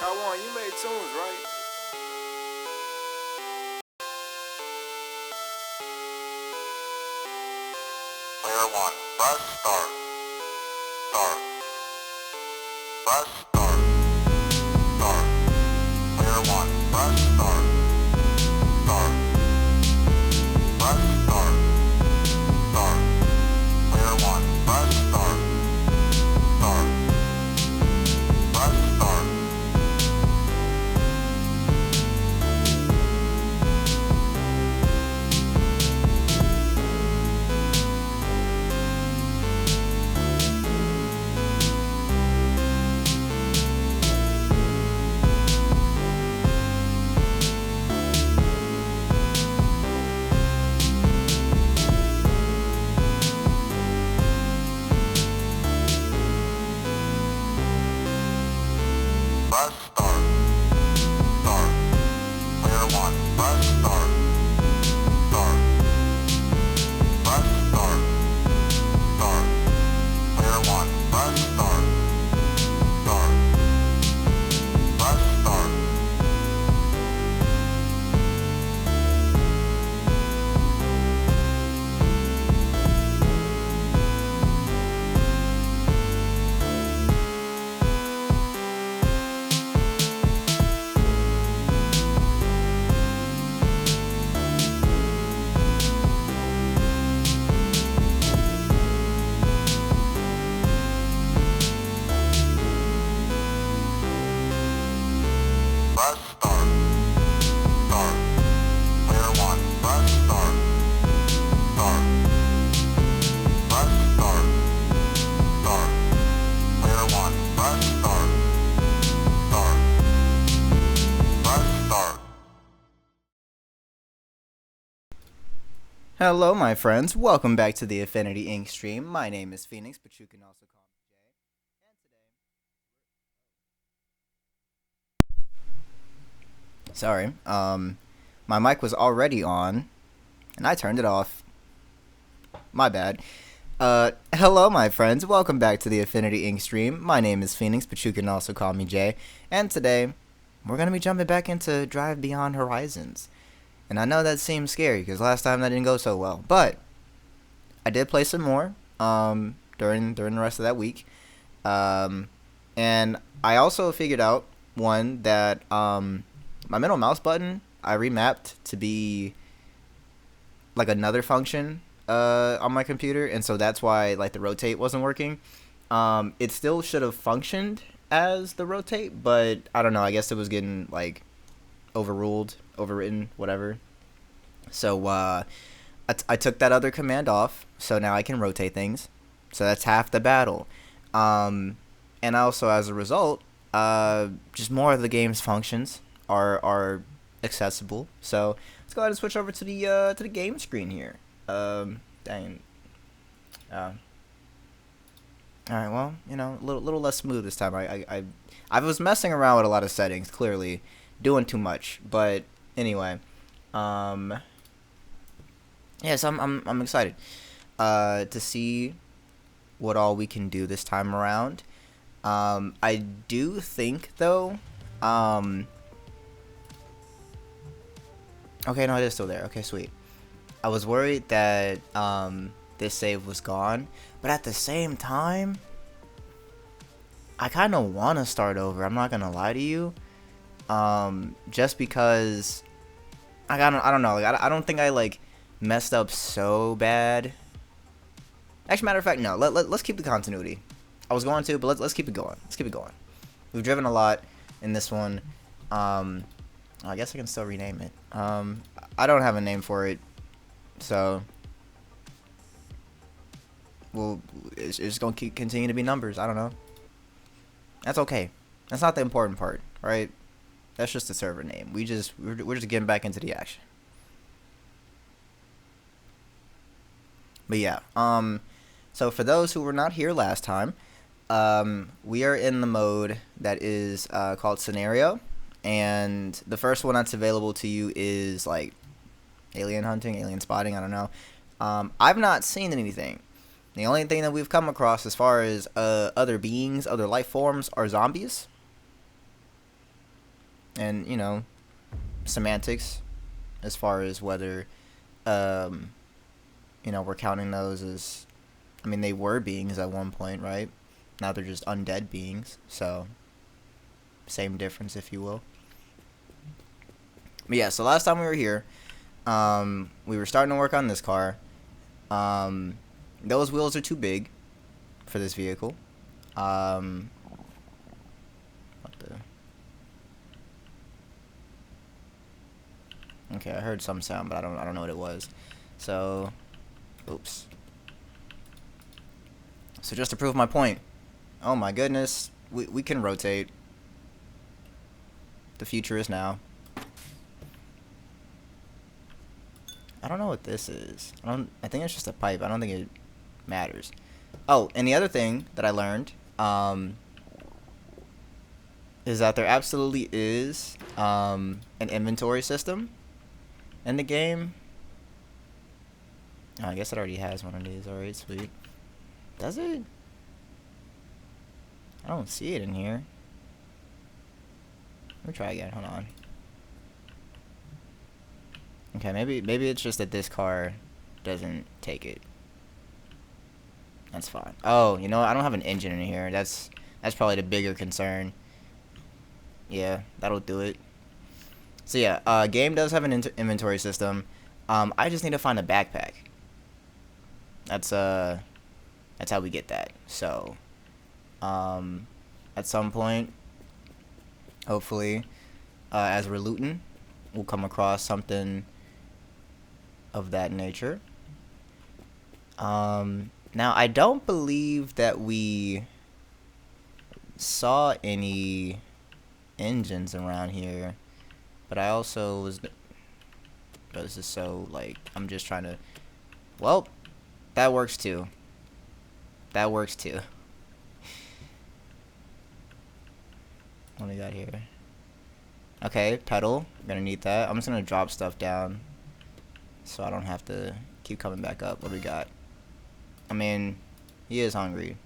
Kawan, you made tunes, right? Player one, press start. Start. Press start. Start. Player one, press start. Start. Press start. Start. Player one, press start. Start. Press start. Press start. Start. Player one, press start. Start. Press start. Start. Player one, press start. Start. Press start. Press start. Start. Player one, press start. Start. Press start. Start. Player one, press start. Start. Press start. Hello, my friends. Welcome back to the Affinity Inc. stream. My name is Phoenix, but you can also call me Jay. And today, sorry, my mic was already on, and I turned it off. My bad. Hello, my friends. Welcome back to the Affinity Inc. stream. My name is Phoenix, but you can also call me Jay. And today, we're gonna be jumping back into Drive Beyond Horizons. And I know that seems scary because last time that didn't go so well, but I did play some more during the rest of that week, and I also figured out one that my middle mouse button I remapped to be like another function on my computer, and so that's why like the rotate wasn't working. It still should have functioned as the rotate, but I don't know. I guess it was getting like overruled, overwritten, whatever. So I took that other command off, so now I can rotate things. So that's half the battle. And also as a result, just more of the game's functions are accessible. So let's go ahead and switch over to the game screen here. Dang. All right. Well, a little less smooth this time. I was messing around with a lot of settings. Clearly, doing too much. But anyway, yes, I'm excited to see what all we can do this time around. I do think though. Okay, no, it is still there. Okay, sweet. I was worried that this save was gone, but at the same time, I kind of want to start over. I'm not gonna lie to you. Just because I don't know. Like, I don't think I like messed up so bad. Actually, matter of fact, no. Let's keep the continuity. I was going to, but let's keep it going. Let's keep it going. We've driven a lot in this one. I guess I can still rename it. I don't have a name for it, so well, it's just gonna continue to be numbers. I don't know. That's okay. That's not the important part, right? That's just the server name. We're just getting back into the action. But yeah, so for those who were not here last time, we are in the mode that is called scenario, and the first one that's available to you is like alien hunting, alien spotting. I don't know. I've not seen anything. The only thing that we've come across as far as other beings, other life forms, are zombies. and semantics as far as whether um, we're counting those as, I mean, they were beings at one point, right? Now they're just undead beings, so same difference, if you will. But yeah, so last time we were here, we were starting to work on this car. Those wheels are too big for this vehicle. What the? Okay, I heard some sound, but I don't know what it was. So, oops. So just to prove my point, oh my goodness, we can rotate. The future is now. I don't know what this is. I think it's just a pipe. I don't think it matters. Oh, and the other thing that I learned is that there absolutely is an inventory system in the game. Oh, I guess it already has one of these. Alright, sweet. Does it? I don't see it in here. Let me try again. Hold on. Okay, maybe it's just that this car doesn't take it. That's fine. Oh, you know what? I don't have an engine in here. That's probably the bigger concern. Yeah, that'll do it. So yeah, game does have an inventory system. I just need to find a backpack. That's how we get that. So, at some point, hopefully, as we're looting, we'll come across something of that nature. Now I don't believe that we saw any engines around here, but I also was. Oh, this is so like I'm just trying to. Well, that works too. That works too. What do we got here? Okay, pedal. I'm gonna need that. I'm just gonna drop stuff down so I don't have to keep coming back up. What do we got? I mean, he is hungry.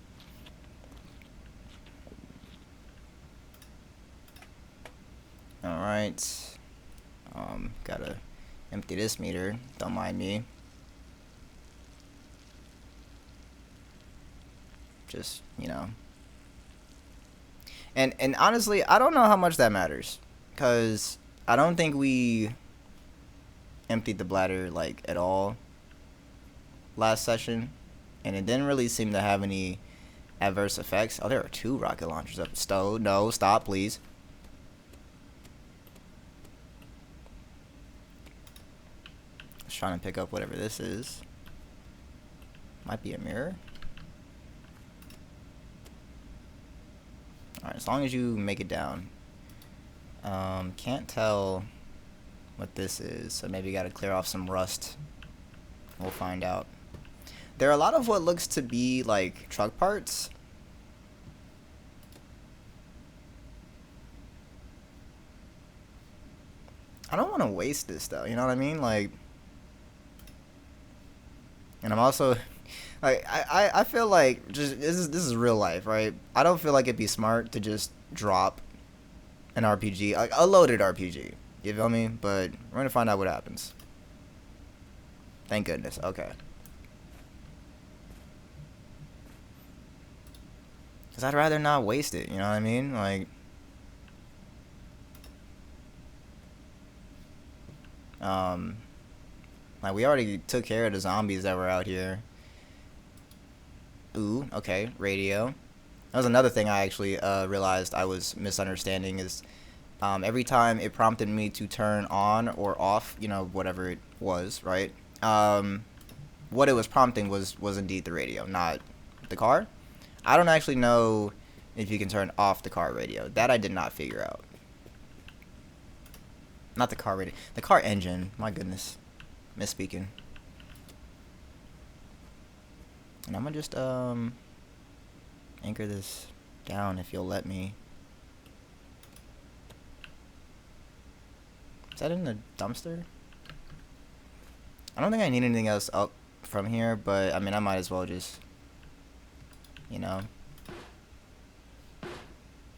Alright. Gotta empty this meter. Don't mind me. Just, And honestly, I don't know how much that matters. Because I don't think we emptied the bladder, like, at all last session. And it didn't really seem to have any adverse effects. Oh, there are 2 rocket launchers up. No, stop, please. Just trying to pick up whatever this is. Might be a mirror. Alright, as long as you make it down. Can't tell what this is, so maybe gotta clear off some rust. We'll find out. There are a lot of what looks to be like truck parts. I don't want to waste this though, you know what I mean? Like, and I'm also like I feel like just this is real life, right? I don't feel like it'd be smart to just drop an RPG, like a loaded RPG. You feel me? But we're gonna find out what happens. Thank goodness. Okay. Cause I'd rather not waste it. You know what I mean? Like, like we already took care of the zombies that were out here. Ooh, okay, radio. That was another thing I actually realized I was misunderstanding is every time it prompted me to turn on or off, whatever it was, right? What it was prompting was indeed the radio, not the car. I don't actually know if you can turn off the car radio. That I did not figure out. Not the car radio. The car engine. My goodness. Misspeaking. And I'm gonna just anchor this down if you'll let me. Is that in the dumpster? I don't think I need anything else up from here, but I mean I might as well just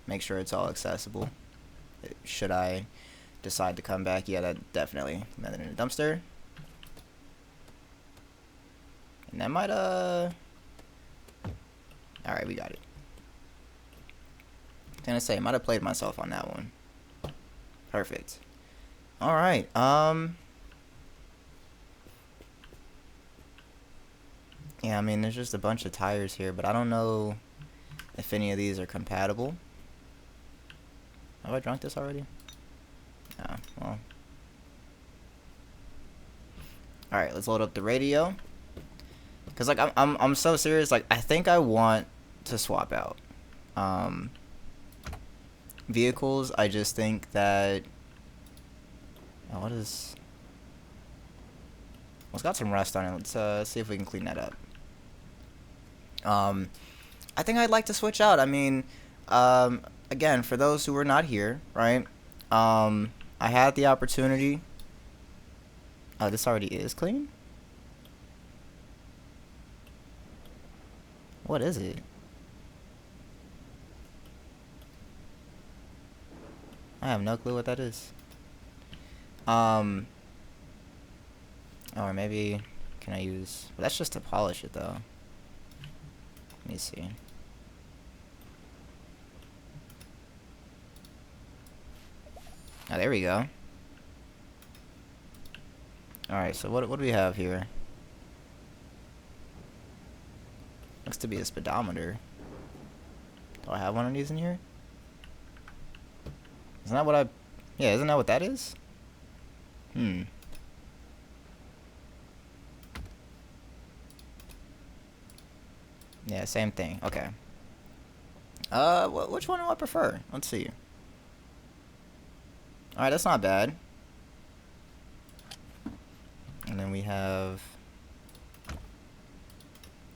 make sure it's all accessible. should I decide to come back. Yeah, that definitely landed in a dumpster. And that might, alright, we got it. I was gonna say, I might have played myself on that one. Perfect. Alright, yeah, I mean, there's just a bunch of tires here, but I don't know if any of these are compatible. Have I drunk this already? No, well. Alright, let's load up the radio. Cause like I'm so serious, like I think I want to swap out. Vehicles, I just think that what is, well, it's got some rust on it. Let's see if we can clean that up. I think I'd like to switch out. I mean, again, for those who were not here, right? I had the opportunity. Oh, this already is clean? What is it? I have no clue what that is. Or maybe, can I use, well, that's just to polish it though. Let me see. Oh, there we go. Alright, so what do we have here? Looks to be a speedometer. Do I have one of these in here? Isn't that what I... Yeah, isn't that what that is? Yeah, same thing. Okay. Which one do I prefer? Let's see. Alright, that's not bad. And then we have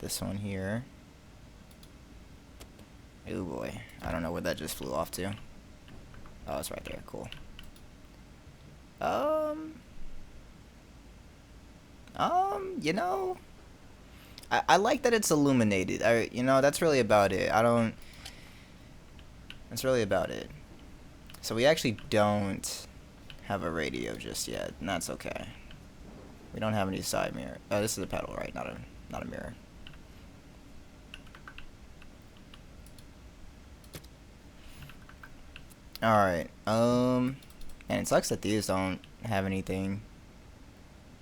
this one here. Oh boy. I don't know where that just flew off to. Oh, it's right there. Cool. You know, I like that it's illuminated. You know, that's really about it. That's really about it. So we actually don't have a radio just yet, and that's okay. We don't have any side mirror. Oh, this is a pedal, right? Not a mirror. Alright, and it sucks that these don't have anything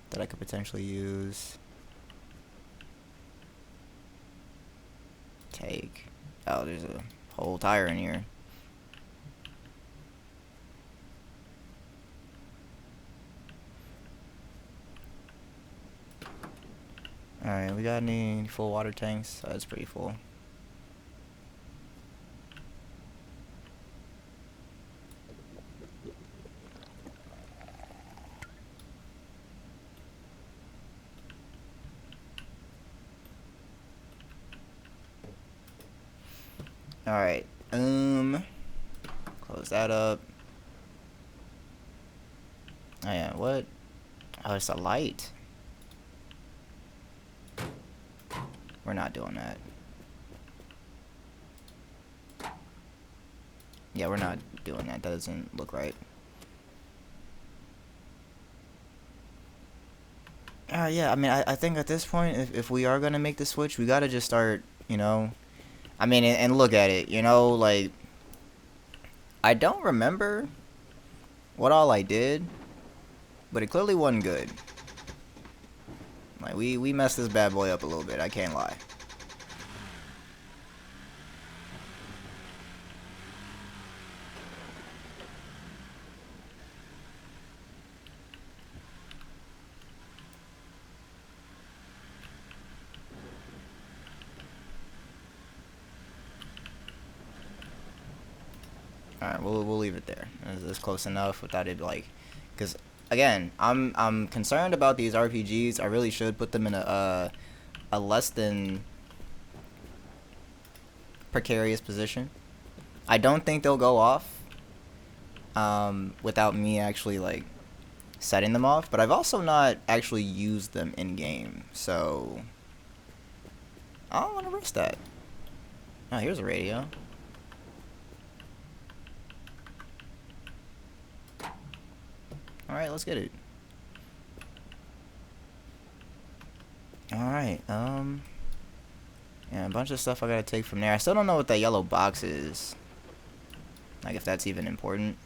that I could potentially use. Take. Oh, there's a whole tire in here. Alright, we got any full water tanks? Oh, that's pretty full. Alright, close that up. Oh yeah, what? Oh, it's a light. We're not doing that. Yeah, we're not doing that. That doesn't look right. Yeah, I mean, I think at this point, if we are gonna make the switch, we gotta just start, you know. I mean, and look at it, you know, like, I don't remember what all I did, but it clearly wasn't good. Like, we messed this bad boy up a little bit, I can't lie. Alright, we'll leave it there. It's close enough without it, like, because again, I'm concerned about these RPGs. I really should put them in a less than precarious position. I don't think they'll go off without me actually like setting them off, but I've also not actually used them in game, so I don't want to risk that. Oh, here's a radio. Alright, let's get it. Alright, yeah, a bunch of stuff I gotta take from there. I still don't know what that yellow box is. Like, if that's even important.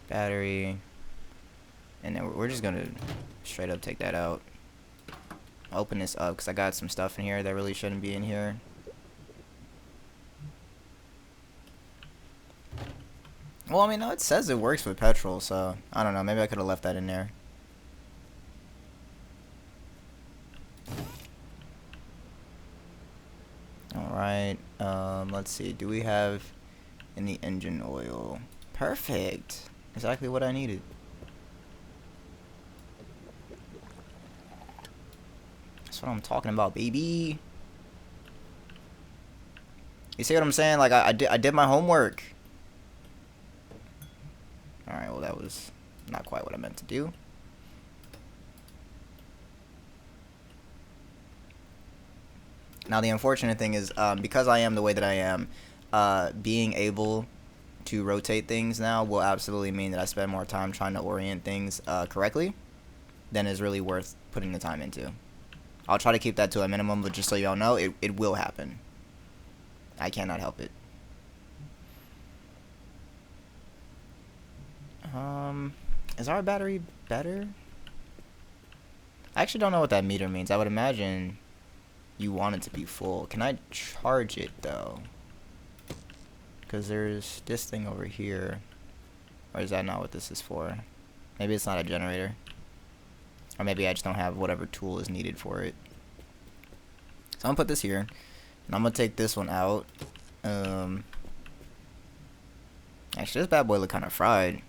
Battery. And then we're just gonna straight up take that out. Open this up, because I got some stuff in here that really shouldn't be in here. Well, I mean, no, it says it works with petrol, so I don't know. Maybe I could have left that in there. Alright, let's see. Do we have any engine oil? Perfect. Exactly what I needed. That's what I'm talking about, baby. You see what I'm saying? Like, I did my homework. Alright, well, that was not quite what I meant to do. Now, the unfortunate thing is, because I am the way that I am, being able to rotate things now will absolutely mean that I spend more time trying to orient things correctly than is really worth putting the time into. I'll try to keep that to a minimum, but just so y'all know, it will happen. I cannot help it. Is our battery better? I actually don't know what that meter means. I would imagine you want it to be full. Can I charge it though? Because there's this thing over here. Or is that not what this is for? Maybe it's not a generator. Or maybe I just don't have whatever tool is needed for it. So I'm gonna put this here. And I'm gonna take this one out. Actually, this bad boy look kind of fried.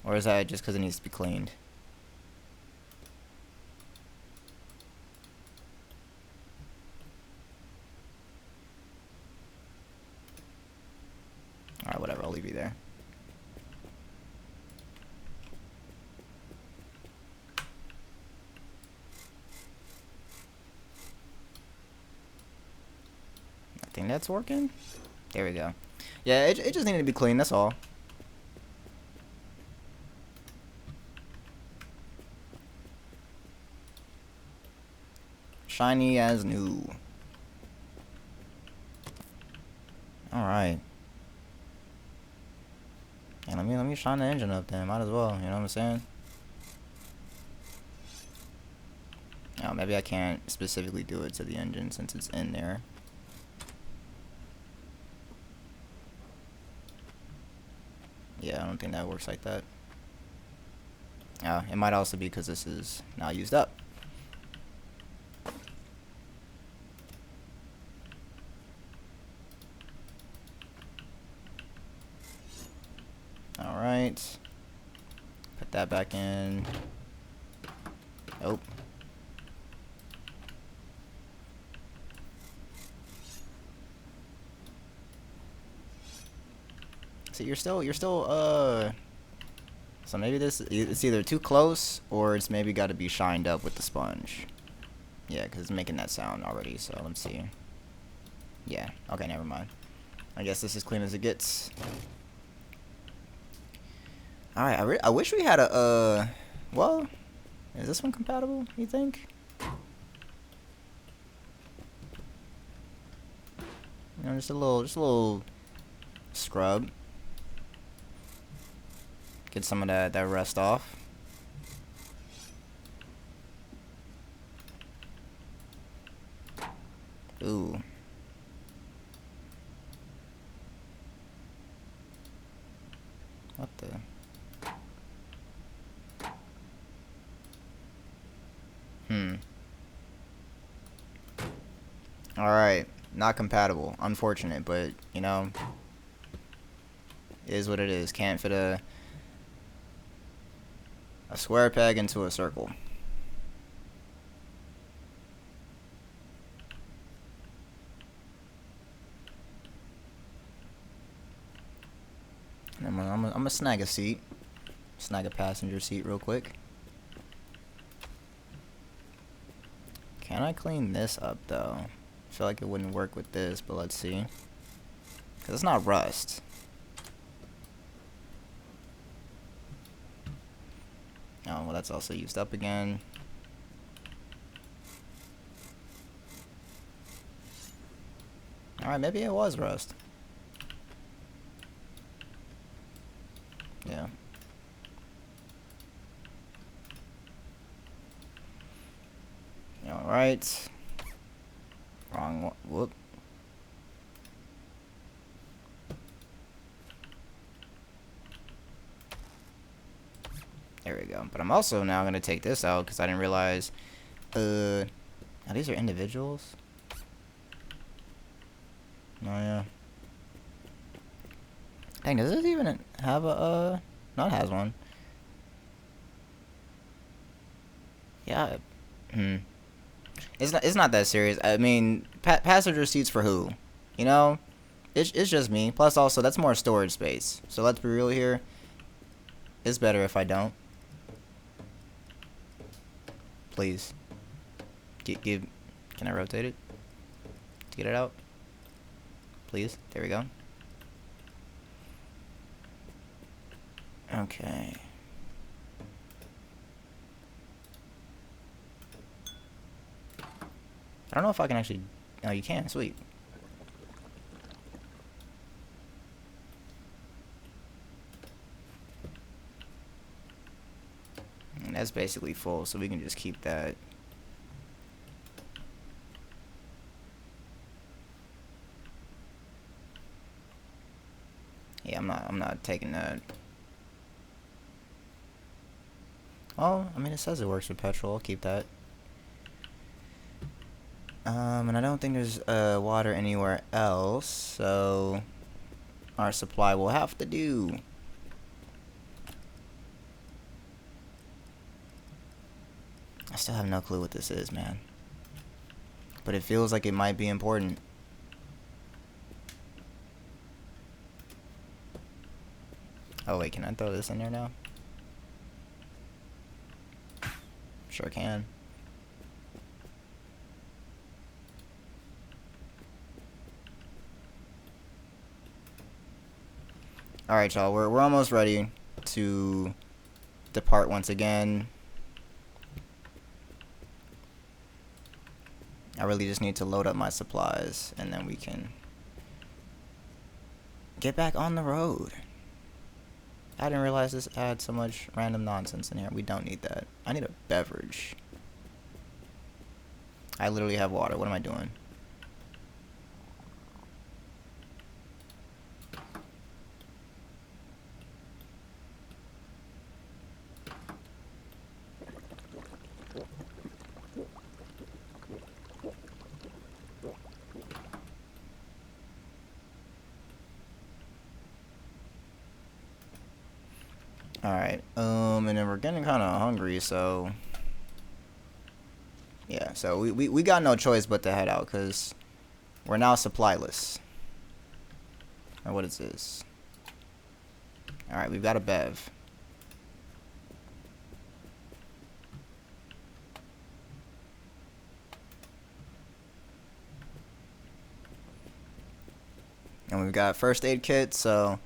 Or is that just because it needs to be cleaned? Alright, whatever, I'll leave you there. I think that's working. There we go. Yeah, it just needed to be cleaned, that's all. Shiny as new. Alright. Yeah, let me shine the engine up then. Might as well, you know what I'm saying? Oh, maybe I can't specifically do it to the engine since it's in there. Yeah, I don't think that works like that. It might also be because this is now used up. Alright. Put that back in. Oh. See, you're still, so maybe this, it's either too close, or it's maybe got to be shined up with the sponge. Yeah, because it's making that sound already, so let's see. Yeah, okay, never mind. I guess this is clean as it gets. Alright, I wish we had a, well, is this one compatible, you think? You know, just a little scrub. Get some of that rust off. Ooh. What the? Alright. Not compatible. Unfortunate, but, you know, it is what it is. Can't fit a square peg into a circle. And I'm gonna snag a seat. Snag a passenger seat real quick. Can I clean this up, though? I feel like it wouldn't work with this, but let's see. Because it's not rust. Oh, well, that's also used up again. Alright, maybe it was rust. Yeah. Alright. Wrong one. Whoop. There we go. But I'm also now going to take this out because I didn't realize. Now these are individuals? Oh, yeah. Dang, does this even have a, no, it has one. Yeah. It's not that serious. I mean, passenger seats for who? You know? It's just me. Plus, also, that's more storage space. So let's be real here. It's better if I don't. Please. Can I rotate it? To get it out? Please. There we go. Okay. I don't know if I can actually... Oh, you can. Sweet. And that's basically full, so we can just keep that. Yeah, I'm not taking that. Oh, I mean, it says it works with petrol. I'll keep that. And I don't think there's water anywhere else, so our supply will have to do. I still have no clue what this is, man. But it feels like it might be important. Oh wait, can I throw this in there now? Sure can. Alright, y'all, we're almost ready to depart once again. I really just need to load up my supplies and then we can get back on the road. I didn't realize this had so much random nonsense in here. We don't need that. I need a beverage. I literally have water. What am I doing? Alright, and then we're getting kind of hungry, so... Yeah, so we got no choice but to head out, because we're now supplyless. Or what is this? Alright, we've got a bev. And we've got first aid kit, so...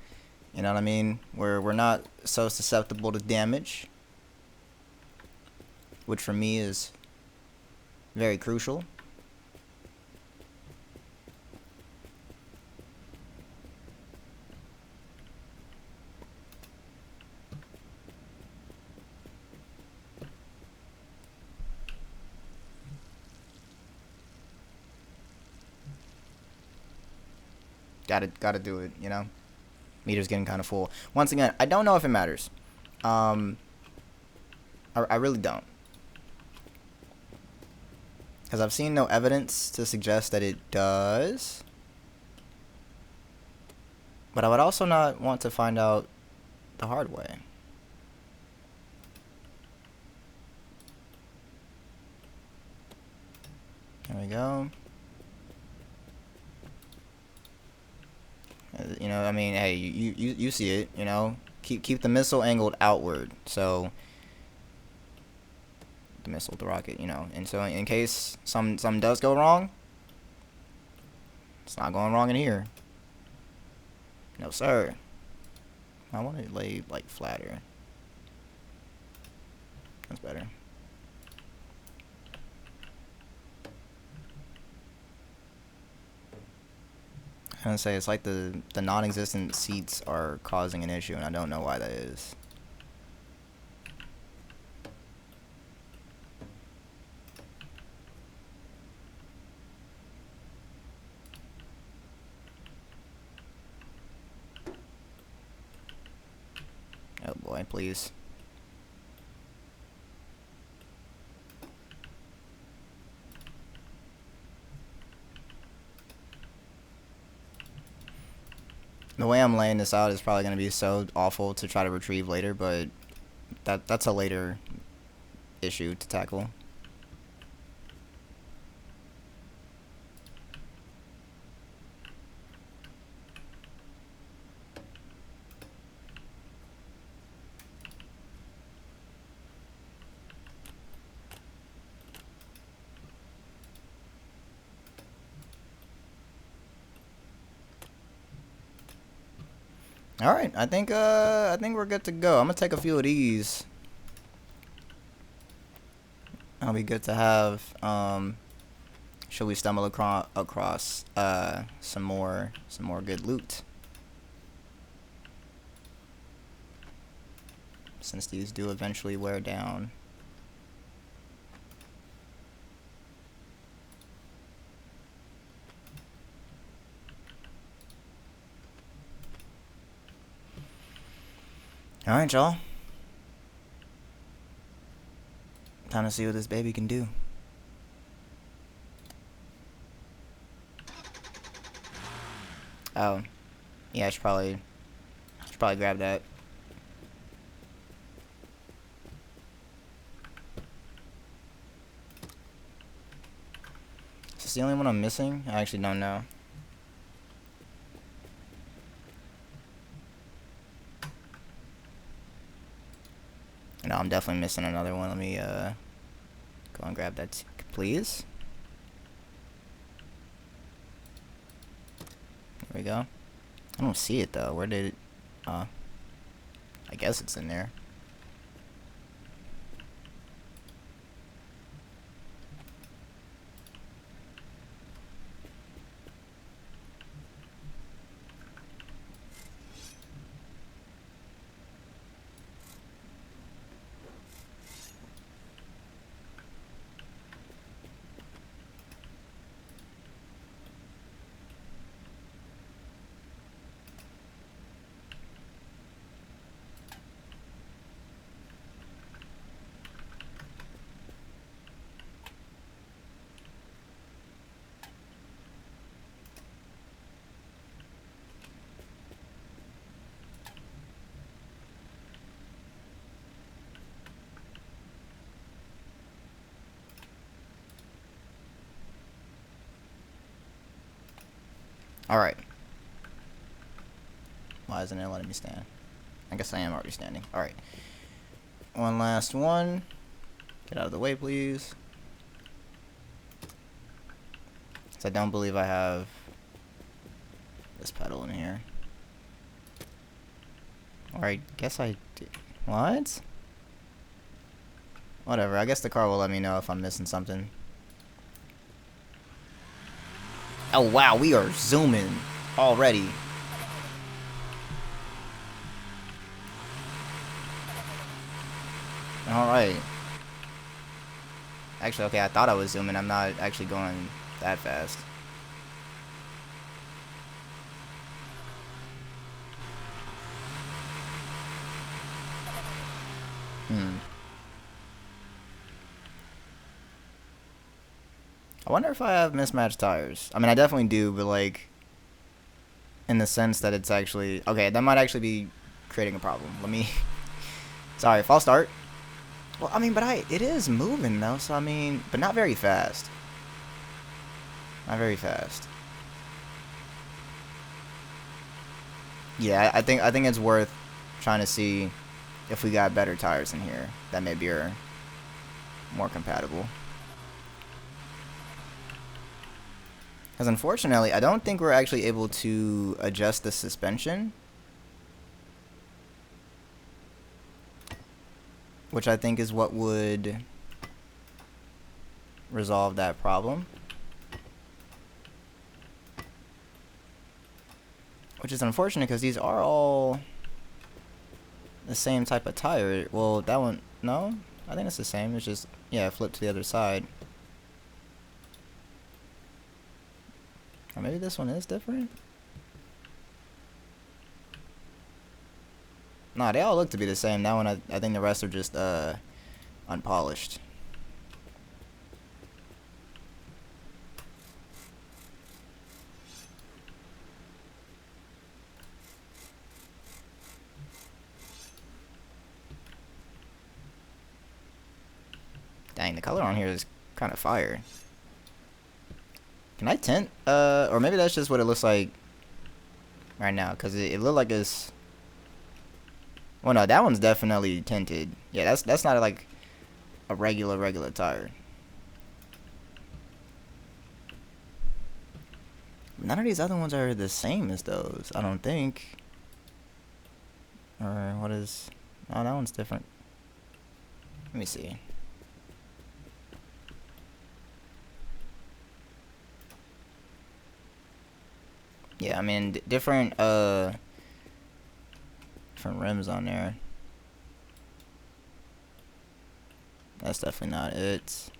You know what I mean? We're not so susceptible to damage, which for me is very crucial. Gotta do it, you know? Meter's getting kind of full. Once again, I don't know if it matters. I really don't. Because I've seen no evidence to suggest that it does. But I would also not want to find out the hard way. There we go. You know, I mean, hey, you see it, you know. Keep the missile angled outward, so the missile, the rocket, you know. And so in case something does go wrong, it's not going wrong in here. No, sir. I want to lay like flatter. That's better. I'm gonna say it's like the non-existent seats are causing an issue, and I don't know why that is. Oh boy, please. The way I'm laying this out is probably going to be so awful to try to retrieve later, but that's a later issue to tackle. All right, I think we're good to go. I'm gonna take a few of these. That'll be good to have. Should we stumble across some more good loot? Since these do eventually wear down. Alright, y'all. Time to see what this baby can do. Oh. Yeah, I should probably grab that. Is this the only one I'm missing? I actually don't know. No, I'm definitely missing another one. Let me go and grab that, please. There we go. I don't see it though. Where did it? I guess it's in there. Alright. Why isn't it letting me stand? I guess I am already standing. Alright. One last one. Get out of the way, please. I don't believe I have this pedal in here. Or I guess I did. What? Whatever. I guess the car will let me know if I'm missing something. Oh wow, we are zooming already. Alright. Actually, okay, I thought I was zooming. I'm not actually going that fast. I wonder if I have mismatched tires. I mean, I definitely do, but like, in the sense that it's actually... Okay, that might actually be creating a problem. Let me... Sorry, false start. Well, I mean, but it is moving though, so I mean, but not very fast. Not very fast. Yeah, I think it's worth trying to see if we got better tires in here that maybe are more compatible. Because unfortunately, I don't think we're actually able to adjust the suspension. which I think is what would resolve that problem. Which is unfortunate because these are all the same type of tire. Well, that one, no? I think it's the same. It's just, yeah, flip to the other side. Or maybe this one is different? Nah, they all look to be the same. That one, I think the rest are just unpolished. Dang, the color on here is kind of fire. Can I tint? Or maybe that's just what it looks like right now, because it looked like it's... Well, no, that one's definitely tinted. Yeah, that's not like a regular tire. None of these other ones are the same as those, I don't think. Or what is... Oh, that one's different. Let me see. Yeah, I mean, different rims on there. That's definitely not it.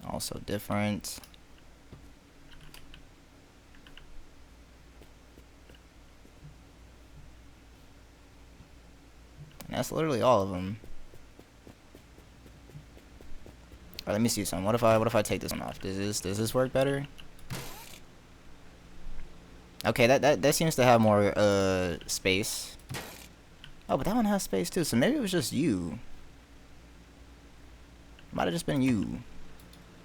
Also different. And that's literally all of them. Alright, let me see some. What if I take this one off? Does this work better? Okay, that seems to have more space. Oh, but that one has space too. So maybe it was just you. Might have just been you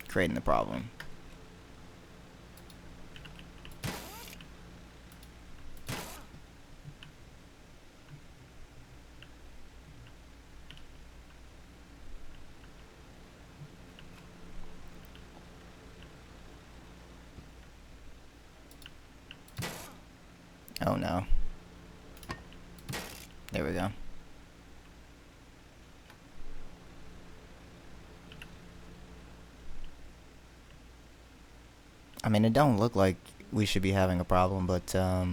creating the problem. Oh no. There we go. I mean, it don't look like we should be having a problem, but I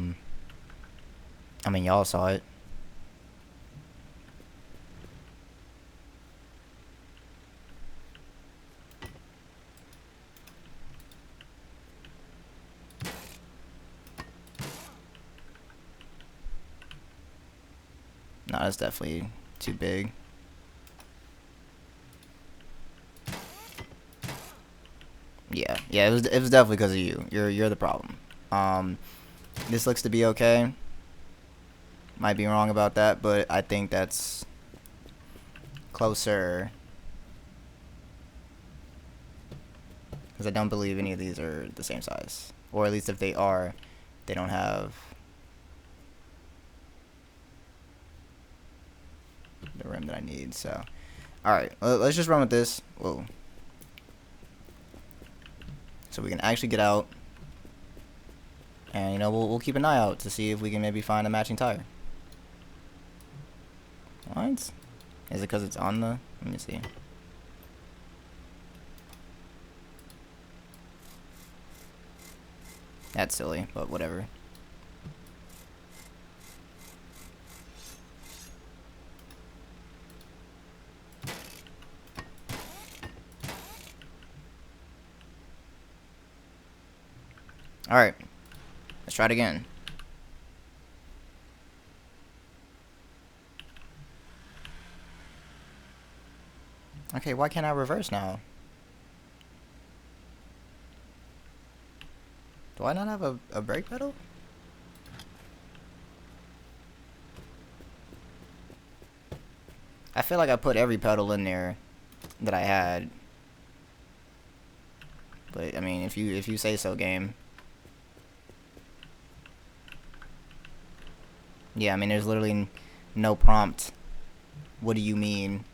mean, y'all saw it. No, that's definitely too big. Yeah, it was definitely because of you. You're the problem. This looks to be okay. Might be wrong about that, but I think that's closer. Because I don't believe any of these are the same size. Or at least if they are, they don't have the rim that I need. So, alright, let's just run with this. Whoa. So we can actually get out. And, you know, we'll keep an eye out to see if we can maybe find a matching tire. What? Is it because it's on the... Let me see. That's silly, but whatever. Alright. Let's try it again. Okay, why can't I reverse now? Do I not have a brake pedal? I feel like I put every pedal in there that I had. But I mean, if you say so, game. Yeah, I mean, there's literally no prompt. What do you mean?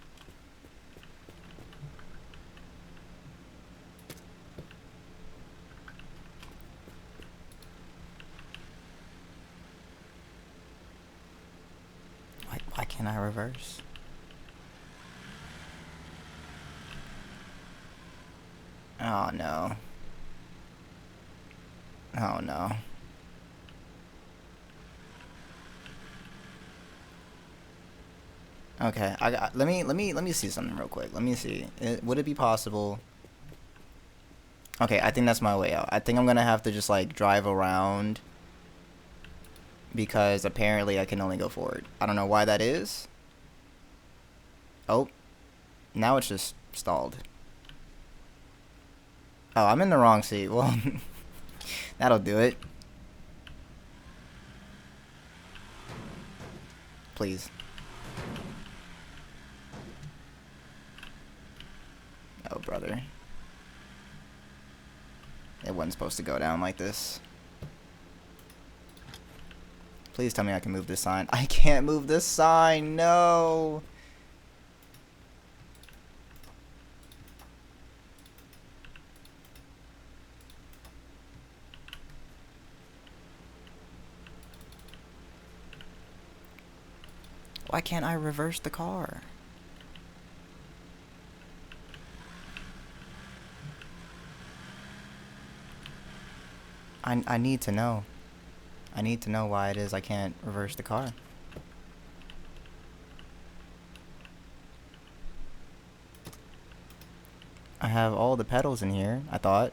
Can I reverse? Oh no. Oh no. Okay, let me see something real quick. Let me see. Would it be possible? Okay, I think that's my way out. I think I'm gonna have to just like drive around because apparently I can only go forward. I don't know why that is. Oh, now it's just stalled. Oh, I'm in the wrong seat. Well, that'll do it. Please. Oh, brother. It wasn't supposed to go down like this. Please tell me I can move this sign. I can't move this sign. No. Why can't I reverse the car? I need to know. I need to know why it is I can't reverse the car. I have all the pedals in here, I thought.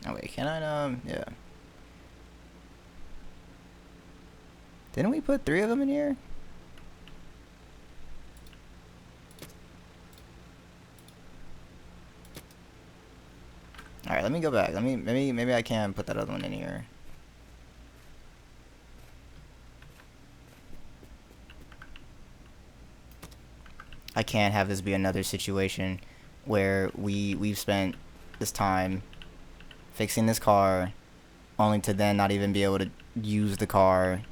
Oh wait, can I, yeah. Didn't we put 3 of them in here? Alright, let me go back. Maybe I can put that other one in here. I can't have this be another situation where we've spent this time fixing this car only to then not even be able to use the car.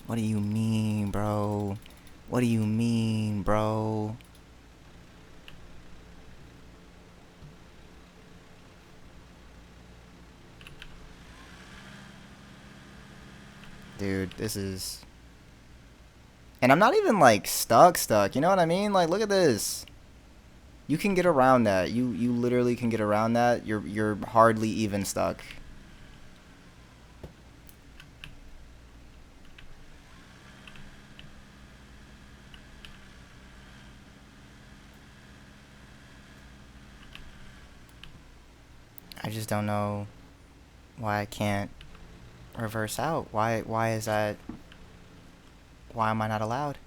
What do you mean, bro? What do you mean, bro? Dude, this is... And I'm not even, like, stuck, you know what I mean? Like, look at this. You can get around that. You literally can get around that. You're hardly even stuck. I just don't know why I can't reverse out. Why is that? Why am I not allowed?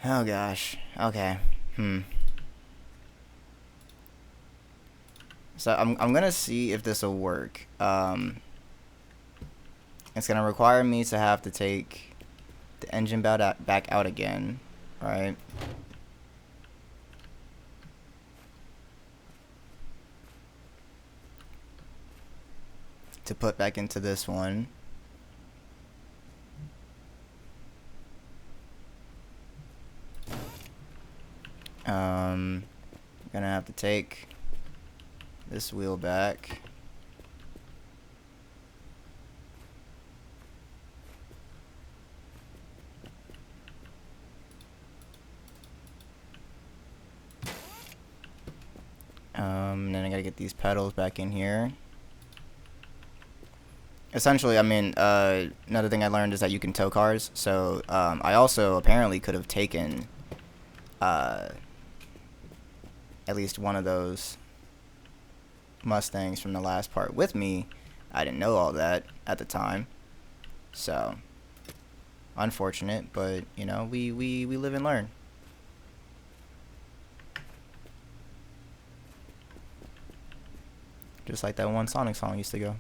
Oh gosh. Okay. So I'm gonna see if this will work. It's gonna require me to have to take the engine back out again, right? To put back into this one. Gonna have to take this wheel back. Then I gotta get these pedals back in here. Essentially, I mean, another thing I learned is that you can tow cars. So, I also apparently could have taken, at least one of those Mustangs from the last part with me. I didn't know all that at the time. So, unfortunate, but, you know, we live and learn. Just like that one Sonic song used to go.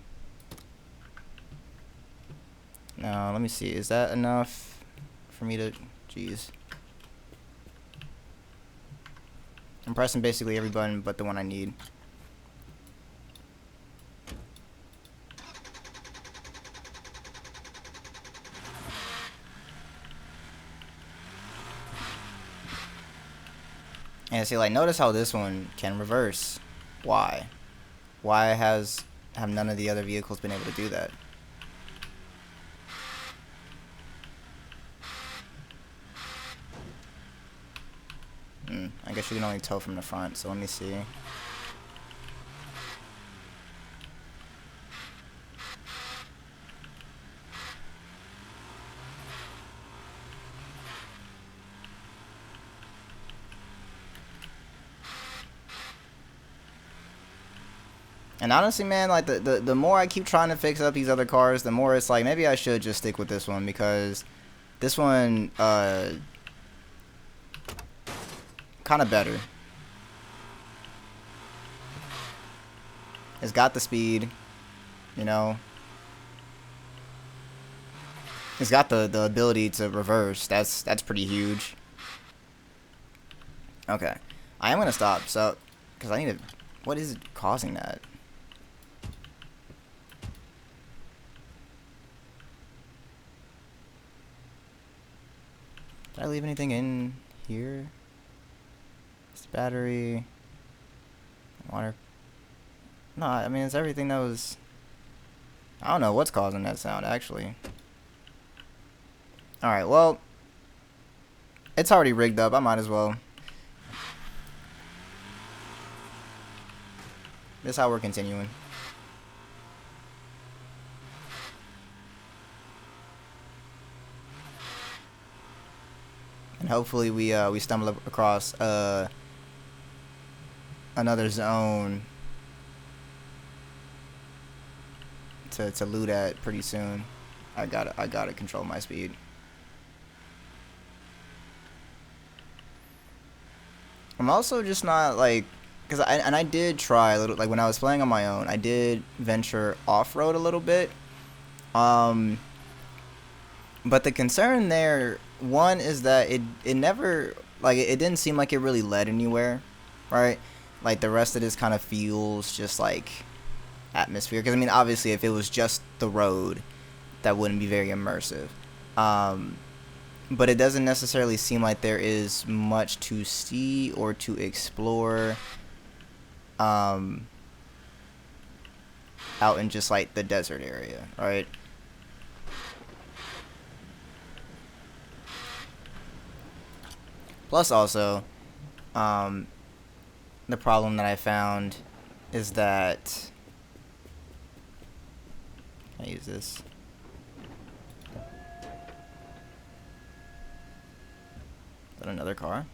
Now, let me see. Is that enough for me to... Jeez. I'm pressing basically every button but the one I need. And see, like, notice how this one can reverse. Why? Why have none of the other vehicles been able to do that? I guess you can only tow from the front, so let me see. And honestly, man, like the more I keep trying to fix up these other cars, the more it's like maybe I should just stick with this one, because this one kind of better. It's got the speed, you know. It's got the ability to reverse. That's pretty huge. Okay, I am gonna stop, so because I need to. What is causing that? Did I leave anything in here? It's battery, water. No, I mean it's everything that was. I don't know what's causing that sound actually. All right, well, it's already rigged up. I might as well. This is how we're continuing. And hopefully we stumble across another zone to loot at pretty soon. I gotta control my speed. I'm also just not like, because I did try a little, like when I was playing on my own, I did venture off-road a little bit. But the concern there, one, is that it never, like, it didn't seem like it really led anywhere, right? Like, the rest of this kind of feels just like atmosphere. Because, I mean, obviously, if it was just the road, that wouldn't be very immersive. But it doesn't necessarily seem like there is much to see or to explore out in just, like, the desert area, right? Plus, also, the problem that I found is that... Can I use this? Is that another car?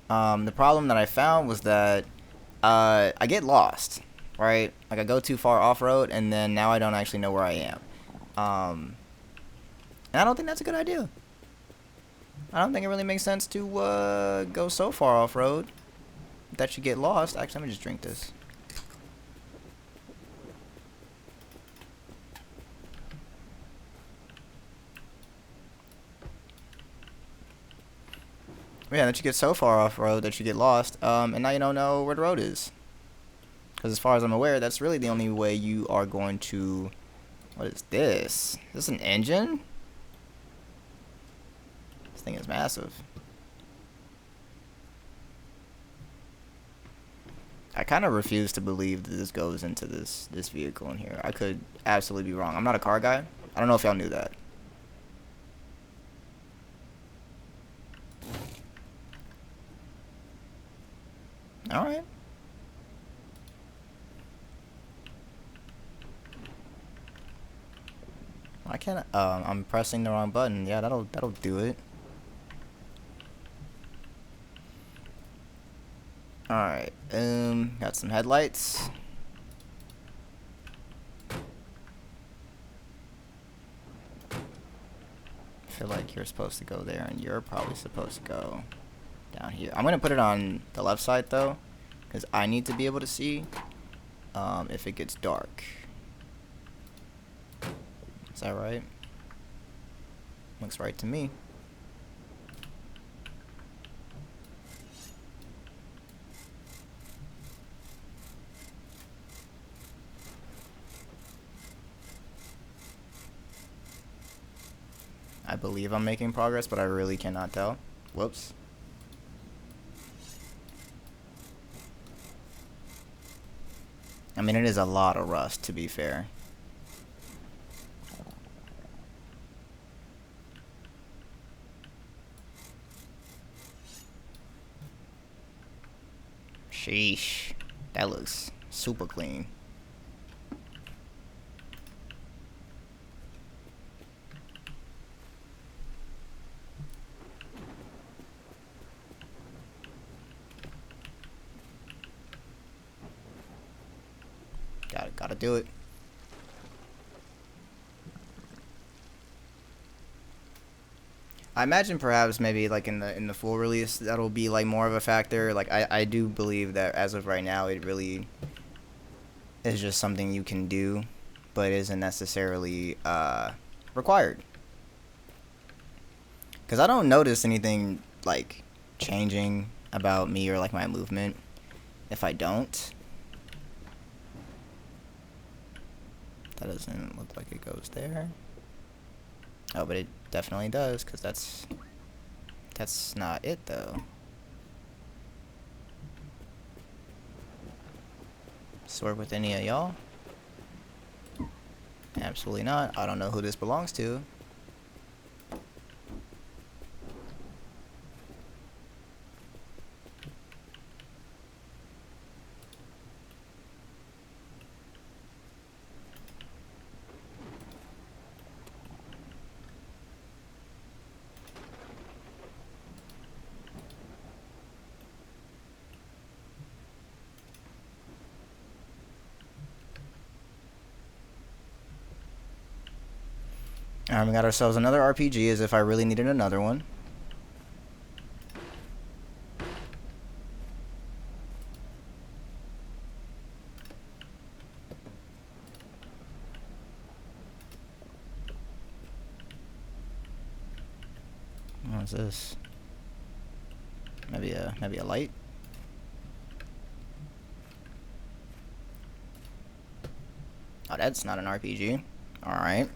The problem that I found was that I get lost, right? Like, I go too far off-road, and then now I don't actually know where I am. And I don't think that's a good idea. I don't think it really makes sense to go so far off-road that you get lost. Actually, let me just drink this. Yeah, that you get so far off-road that you get lost, and now you don't know where the road is. Because as far as I'm aware, that's really the only way you are going to... What is this? Is this an engine? This thing is massive. I kind of refuse to believe that this goes into this vehicle in here. I could absolutely be wrong. I'm not a car guy. I don't know if y'all knew that. Alright. I can't... I'm pressing the wrong button. Yeah, that'll do it. Alright, got some headlights. I feel like you're supposed to go there, and you're probably supposed to go down here. I'm gonna put it on the left side, though, because I need to be able to see if it gets dark. Is that right? Looks right to me. I believe I'm making progress, but I really cannot tell. Whoops. I mean, it is a lot of rust, to be fair. Sheesh. That looks super clean. Gotta do it. I imagine perhaps maybe like in the full release that'll be like more of a factor. Like I do believe that as of right now it really is just something you can do, but isn't necessarily required. Cause I don't notice anything like changing about me or like my movement if I don't. That doesn't look like it goes there. Oh, but it definitely does, because that's not it, though. Sword with any of y'all? Absolutely not. I don't know who this belongs to. Alright, we got ourselves another RPG as if I really needed another one. What's this? Maybe a light? Oh, that's not an RPG. Alright.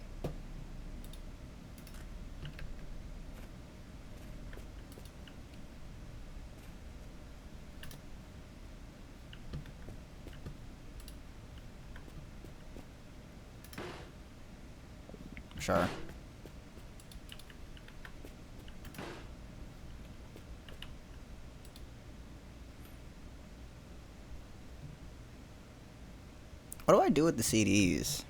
Sure. What do I do with the CDs?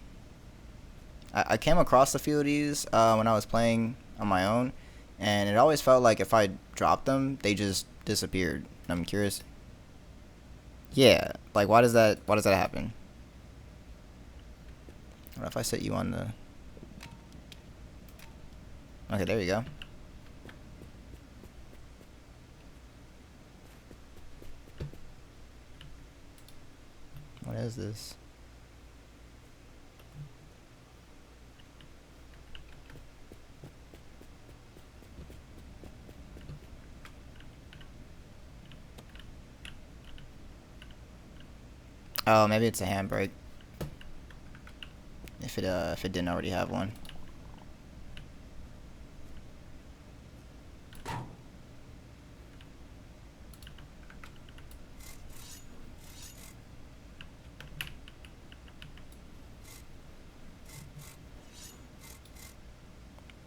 I came across a few of these when I was playing on my own, and it always felt like if I dropped them, they just disappeared. I'm curious. Yeah, like why does that happen? What if I set you on the... Okay, there you go. What is this? Oh, maybe it's a handbrake. If it didn't already have one.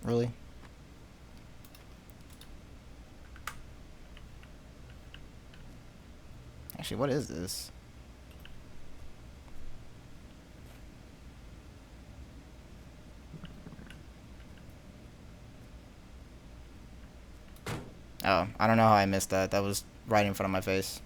Really? Actually, what is this? Oh, I don't know how I missed that. That was right in front of my face.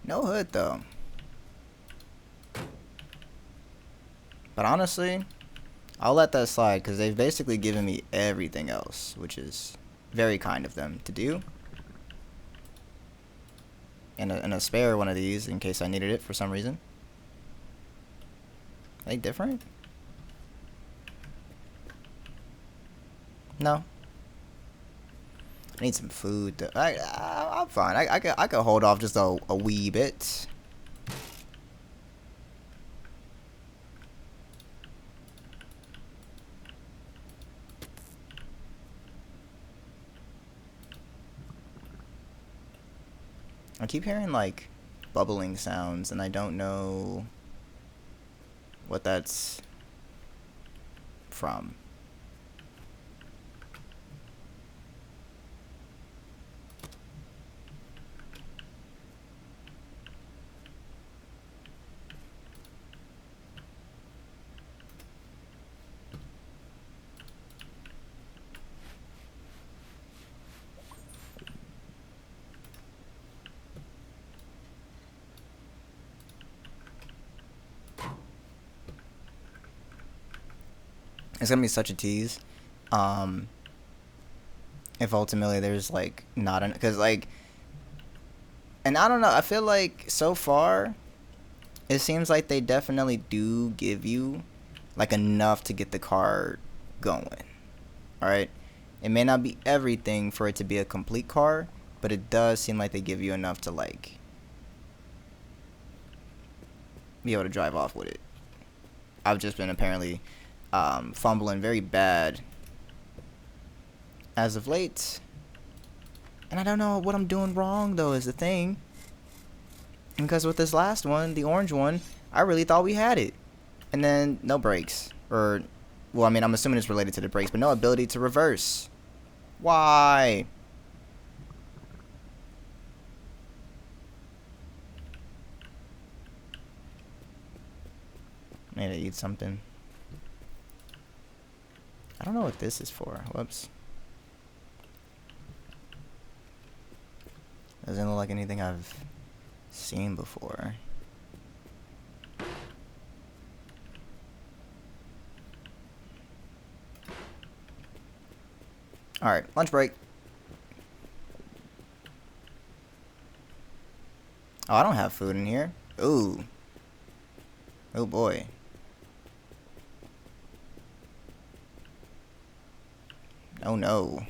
No hood, though. But honestly, I'll let that slide because they've basically given me everything else, which is very kind of them to do. And a spare one of these in case I needed it for some reason. Are they different? No. I need some food. I'm fine. I could hold off just a wee bit. I keep hearing like bubbling sounds, and I don't know what that's from. It's gonna be such a tease. If ultimately there's like not an, because like, and I don't know. I feel like so far, it seems like they definitely do give you like enough to get the car going. All right, it may not be everything for it to be a complete car, but it does seem like they give you enough to like be able to drive off with it. I've just been apparently fumbling very bad as of late, and I don't know what I'm doing wrong though is the thing. Because with this last one, the orange one, I really thought we had it, and then no brakes, or well, I mean, I'm assuming it's related to the brakes, but no ability to reverse. Why? I need to eat something. I don't know what this is for. Whoops. Doesn't look like anything I've seen before. Alright, lunch break. Oh, I don't have food in here. Ooh. Oh boy. Oh no.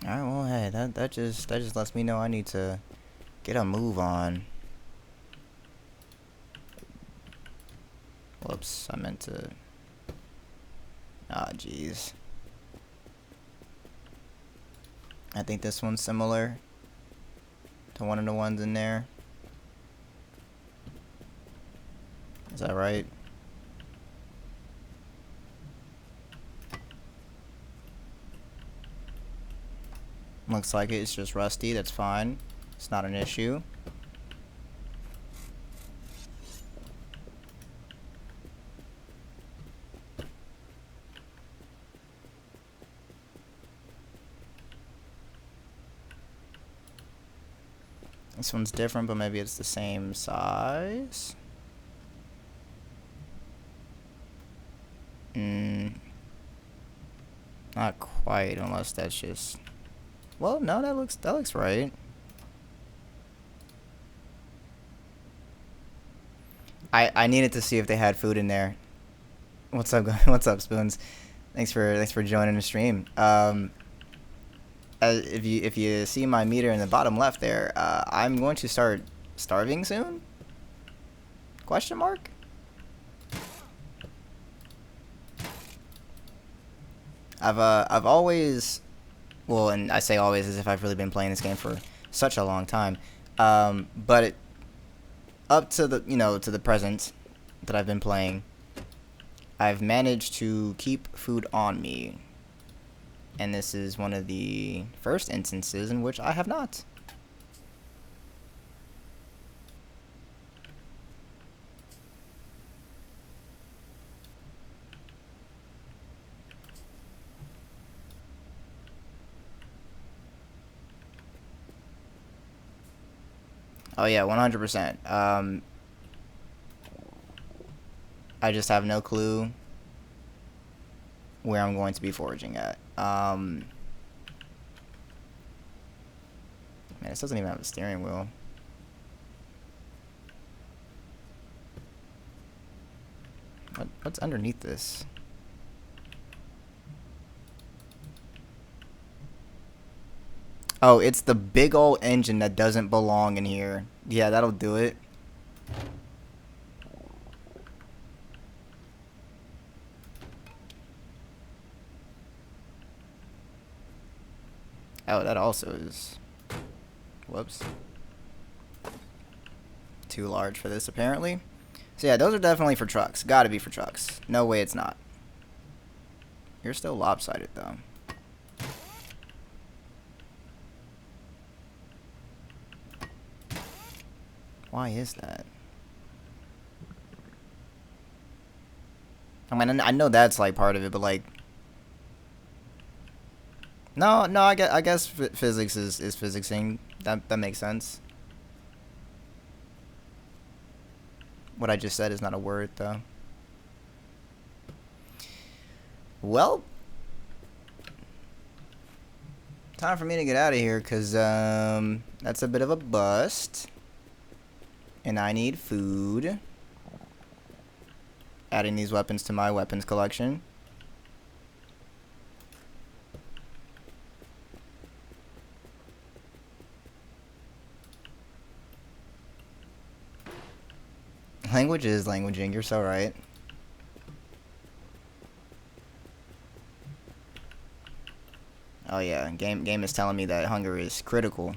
Alright, well, hey, that just lets me know I need to get a move on. Whoops, I meant to. Ah, jeez. I think this one's similar to one of the ones in there. Is that right? Looks like it's just rusty. That's fine. It's not an issue. This one's different, but maybe it's the same size. Not quite, unless that's just. Well, no, that looks right. I needed to see if they had food in there. What's up, guys? What's up, Spoons? Thanks for joining the stream. If you see my meter in the bottom left there, I'm going to start starving soon. Question mark. I've always, well, and I say always as if I've really been playing this game for such a long time, but up to the to the present that I've been playing, I've managed to keep food on me, and this is one of the first instances in which I have not. Oh yeah, 100%. I just have no clue where I'm going to be foraging at. Man, this doesn't even have a steering wheel. What's underneath this? Oh, it's the big old engine that doesn't belong in here. Yeah, that'll do it. Oh, that also is... Whoops. Too large for this, apparently. So yeah, those are definitely for trucks. Gotta be for trucks. No way it's not. You're still lopsided, though. Why is that? I mean, I know that's, like, part of it, but, like... No, I guess physics is physicsing. That makes sense. What I just said is not a word, though. Well, time for me to get out of here, because that's a bit of a bust. And I need food. Adding these weapons to my weapons collection. Language is languaging, you're so right. Oh yeah, game is telling me that hunger is critical.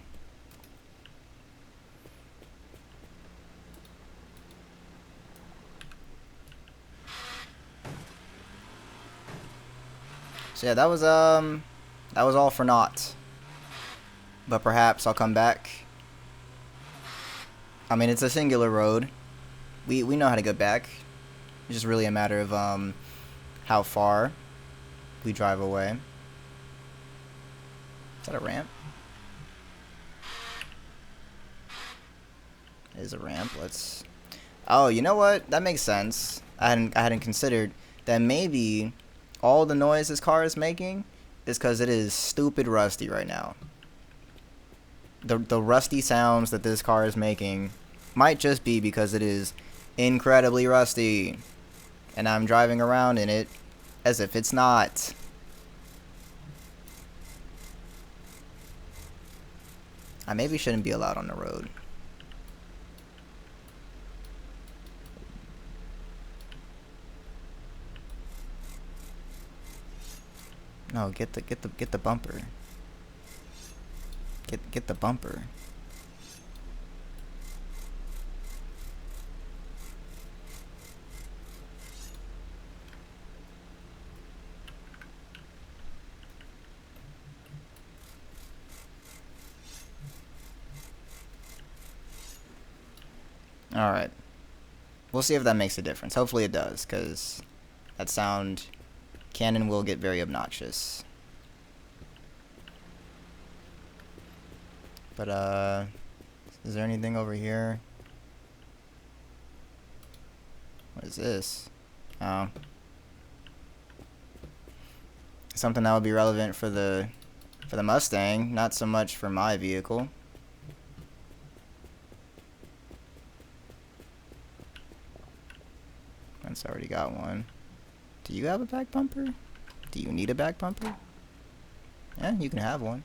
So yeah, that was all for naught. But perhaps I'll come back. I mean, it's a singular road. We know how to get back. It's just really a matter of how far we drive away. Is that a ramp? It is a ramp. Let's... Oh, you know what? That makes sense. I hadn't considered that maybe all the noise this car is making is because it is stupid rusty right now. The rusty sounds that this car is making might just be because it is incredibly rusty, and I'm driving around in it as if it's not. I maybe shouldn't be allowed on the road. No, get the bumper. Get the bumper. Alright. We'll see if that makes a difference. Hopefully it does, because that sound cannon will get very obnoxious. But, is there anything over here? What is this? Oh. Something that would be relevant for the Mustang, not so much for my vehicle. That's already got one. Do you have a back bumper? Do you need a back bumper? Yeah, you can have one.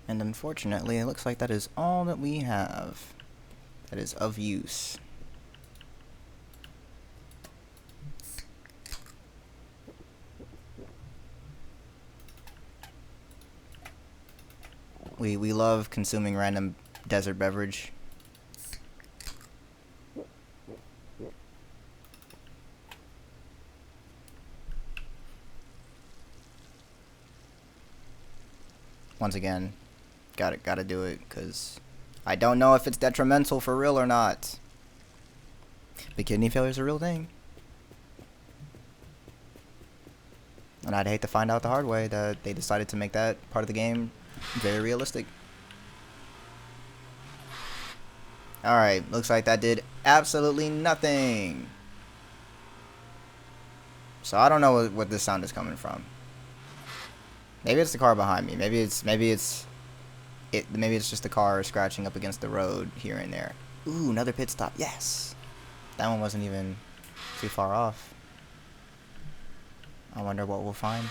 And unfortunately, it looks like that is all that we have that is of use. We love consuming random desert beverage. Once again, gotta do it, because I don't know if it's detrimental for real or not. But kidney failure is a real thing. And I'd hate to find out the hard way that they decided to make that part of the game very realistic. Alright, looks like that did absolutely nothing. So I don't know what this sound is coming from. Maybe it's the car behind me. Maybe it's maybe it's just the car scratching up against the road here and there. Ooh, another pit stop. Yes. That one wasn't even too far off. I wonder what we'll find.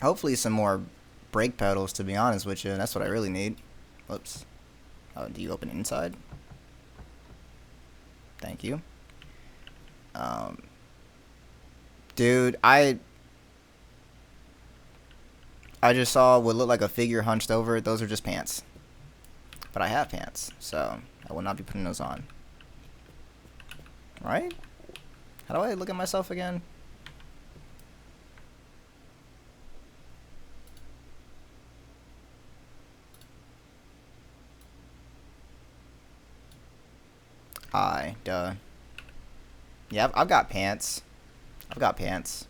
Hopefully some more brake pedals, to be honest with you. That's what I really need. Whoops. Oh, do you open it inside? Thank you. Dude, I just saw what looked like a figure hunched over. Those are just pants. But I have pants, so I will not be putting those on. Right? How do I look at myself again? Duh. Yeah, I've got pants. I've got pants.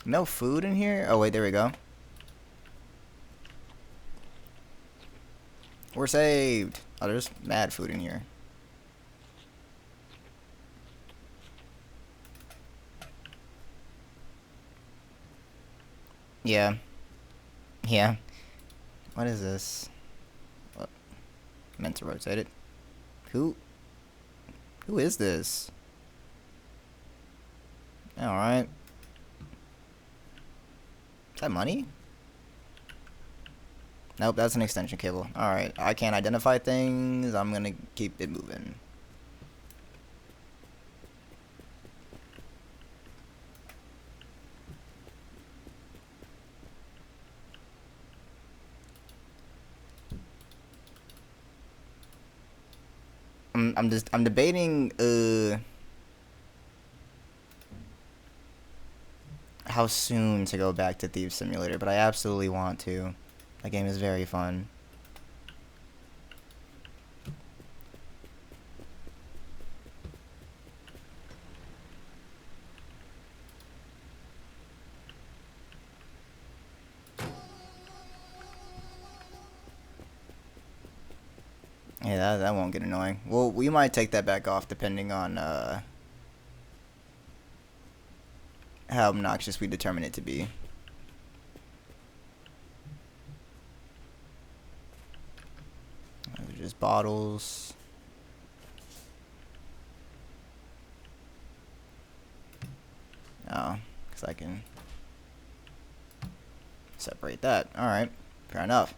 No food in here? Oh, wait, there we go. We're saved. Oh, there's mad food in here. Yeah. Yeah. What is this? What? Meant to rotate it. Who is this? Alright. Is that money? Nope, that's an extension cable. Alright, I can't identify things. I'm gonna keep it moving. I'm debating how soon to go back to Thief Simulator, but I absolutely want to. That game is very fun. Yeah, that won't get annoying. Well, we might take that back off depending on how obnoxious we determine it to be. Those are just bottles. Oh, because I can separate that. Alright, fair enough.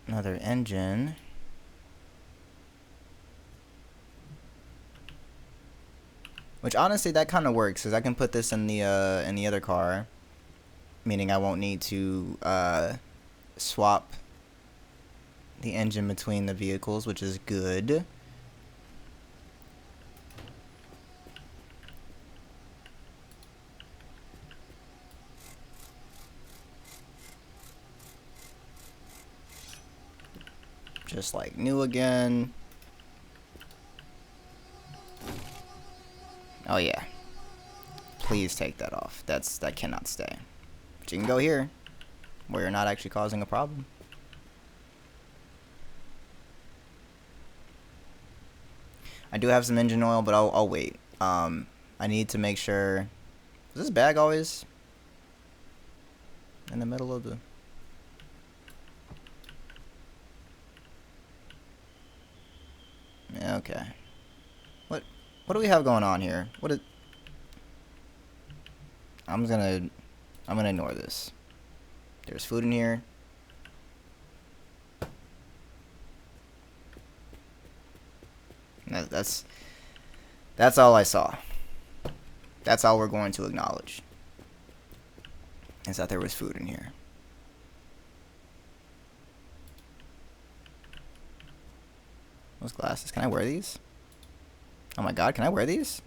Another engine. Which honestly, that kind of works, because I can put this in the other car, meaning I won't need to swap the engine between the vehicles, which is good. Just like new again. Oh yeah. Please take that off. That cannot stay. But you can go here, where you're not actually causing a problem. I do have some engine oil, but I'll wait. I need to make sure. Is this bag always in the middle of the? Yeah, okay. What do we have going on here? I'm gonna ignore this. There's food in here. That's all I saw. That's all we're going to acknowledge. Is that there was food in here. Those glasses. Can I wear these? Oh my god, can I wear these?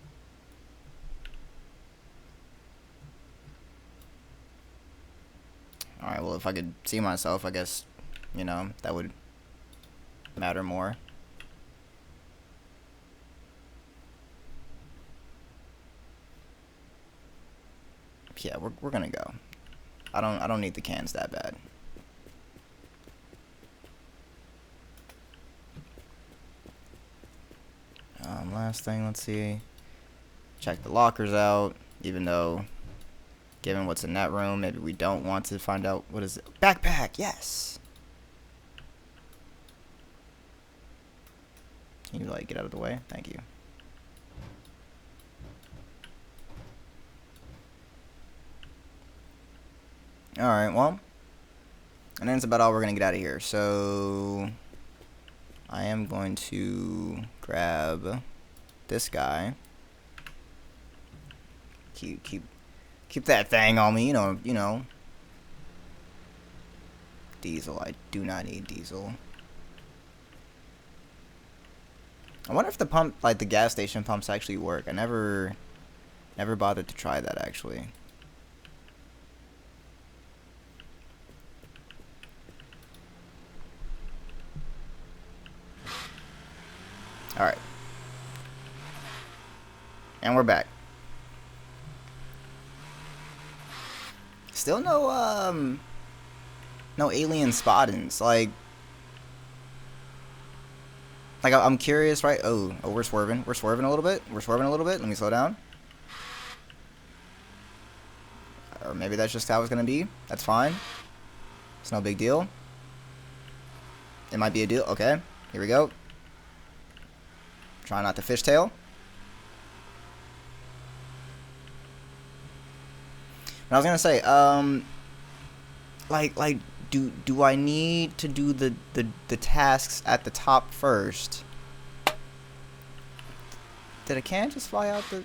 Alright, well, if I could see myself, I guess, you know, that would matter more. Yeah, we're gonna go. I don't need the cans that bad. Last thing, let's see. Check the lockers out, even though, given what's in that room, maybe we don't want to find out what is it. Backpack, yes. Can you like get out of the way? Thank you. All right, well, and then it's about all we're gonna get out of here. So I am going to grab this guy. Keep that thing on me, you know. Diesel, I do not need diesel. I wonder if the pump, like the gas station pumps, actually work. I never bothered to try that actually. All right, and we're back. Still no alien spottings. Like I'm curious, right? Oh, we're swerving. We're swerving a little bit. Let me slow down. Or maybe that's just how it's gonna be. That's fine. It's no big deal. It might be a deal. Okay, here we go. Try not to fishtail. And I was gonna say, like, do I need to do the tasks at the top first? Did a can just fly out the? Am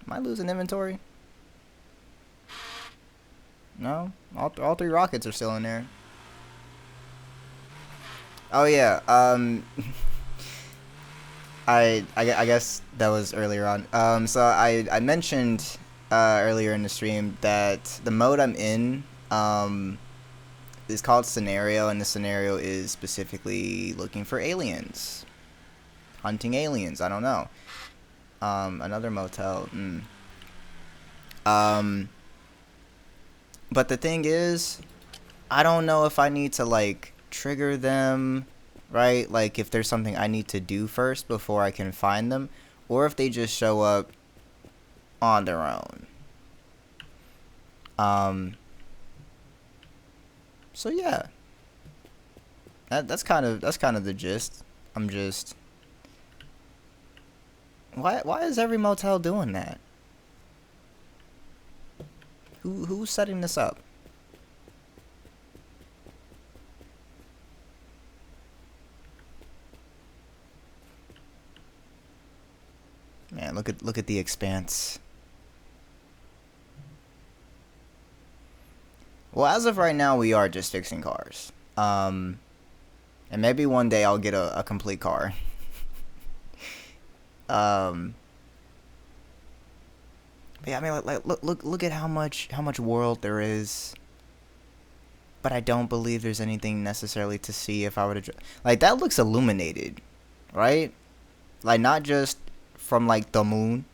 I losing inventory? No, all 3 rockets are still in there. Oh yeah, I guess that was earlier on. So I mentioned earlier in the stream that the mode I'm in is called Scenario, and the scenario is specifically looking for aliens, hunting aliens. I don't know. Another motel. But the thing is, I don't know if I need to like trigger them, right? Like if there's something I need to do first before I can find them, or if they just show up on their own. So yeah, that's kind of the gist. I'm just, why is every motel doing that? Who's setting this up? Man, look at the expanse. Well, as of right now, we are just fixing cars. And maybe one day I'll get a complete car. But yeah, I mean, like look at how much world there is. But I don't believe there's anything necessarily to see if I were to like that looks illuminated, right? Like not just from like the moon.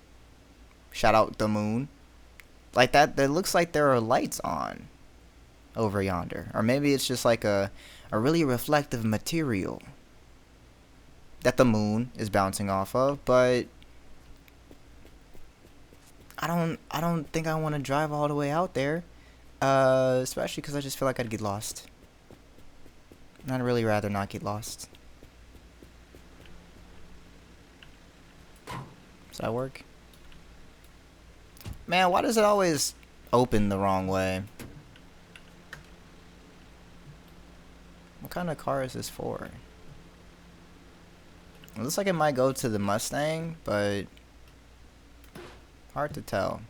Shout out the moon. Like that looks like there are lights on over yonder, or maybe it's just like a really reflective material that the moon is bouncing off of, but I don't think I want to drive all the way out there, especially because I just feel like I'd get lost. And I'd really rather not get lost. Does that work? Man, why does it always open the wrong way? What kind of car is this for? It looks like it might go to the Mustang, but hard to tell.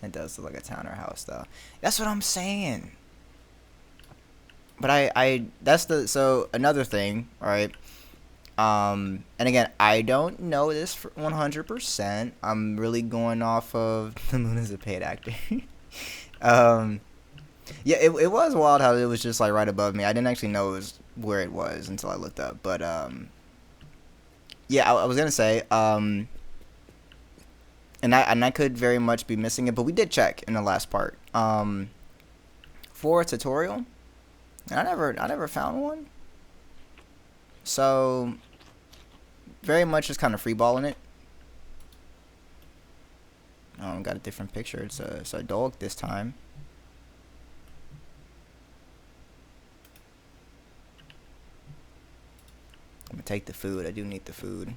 It does look like a town or house, though. That's what I'm saying. But I that's the, so another thing, right? And again, I don't know this for 100%. I'm really going off of the moon is a paid actor. Yeah, it was wild how it was just like right above me. I didn't actually know it was where it was until I looked up. But yeah, I was gonna say and I could very much be missing it, but we did check in the last part. For a tutorial, and I never found one. So very much just kind of freeballing it. Got a different picture. It's a dog this time. I'm gonna take the food. I do need the food.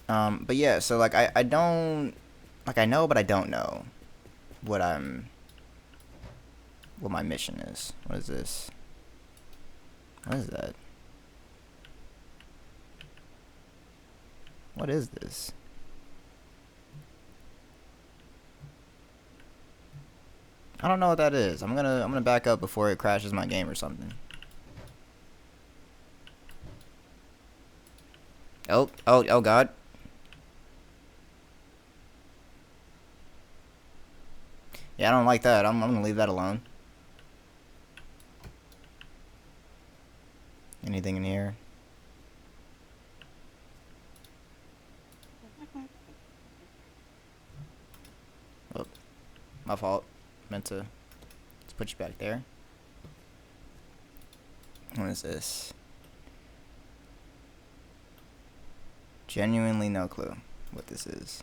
But yeah, so like I don't, like, I know, but I don't know what my mission is. What is this? What is that? What is this? I don't know what that is. I'm gonna back up before it crashes my game or something. Oh God. Yeah, I don't like that. I'm gonna leave that alone. Anything in here? Oh, my fault. Meant to let's put you back there. What is this? Genuinely no clue what this is.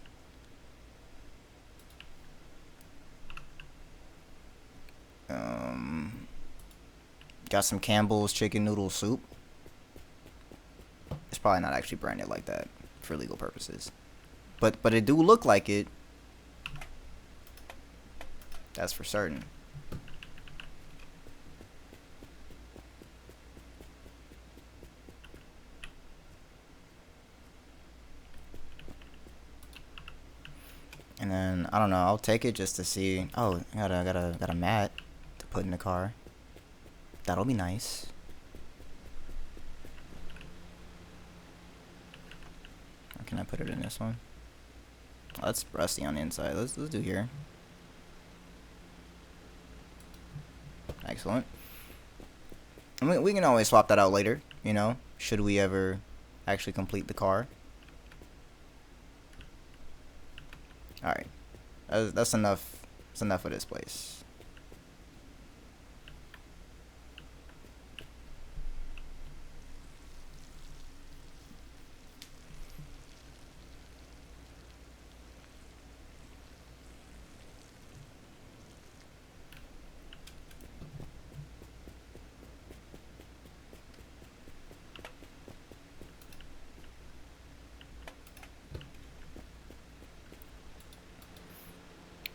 Got some Campbell's chicken noodle soup. It's probably not actually branded like that for legal purposes, but it do look like it. That's for certain. And then I don't know. I'll take it just to see. Oh, I got a mat to put in the car. That'll be nice. Or can I put it in this one? Oh, that's rusty on the inside. Let's do here. Excellent. I mean, we can always swap that out later, you know, should we ever actually complete the car. Alright. That's enough. That's enough of this place.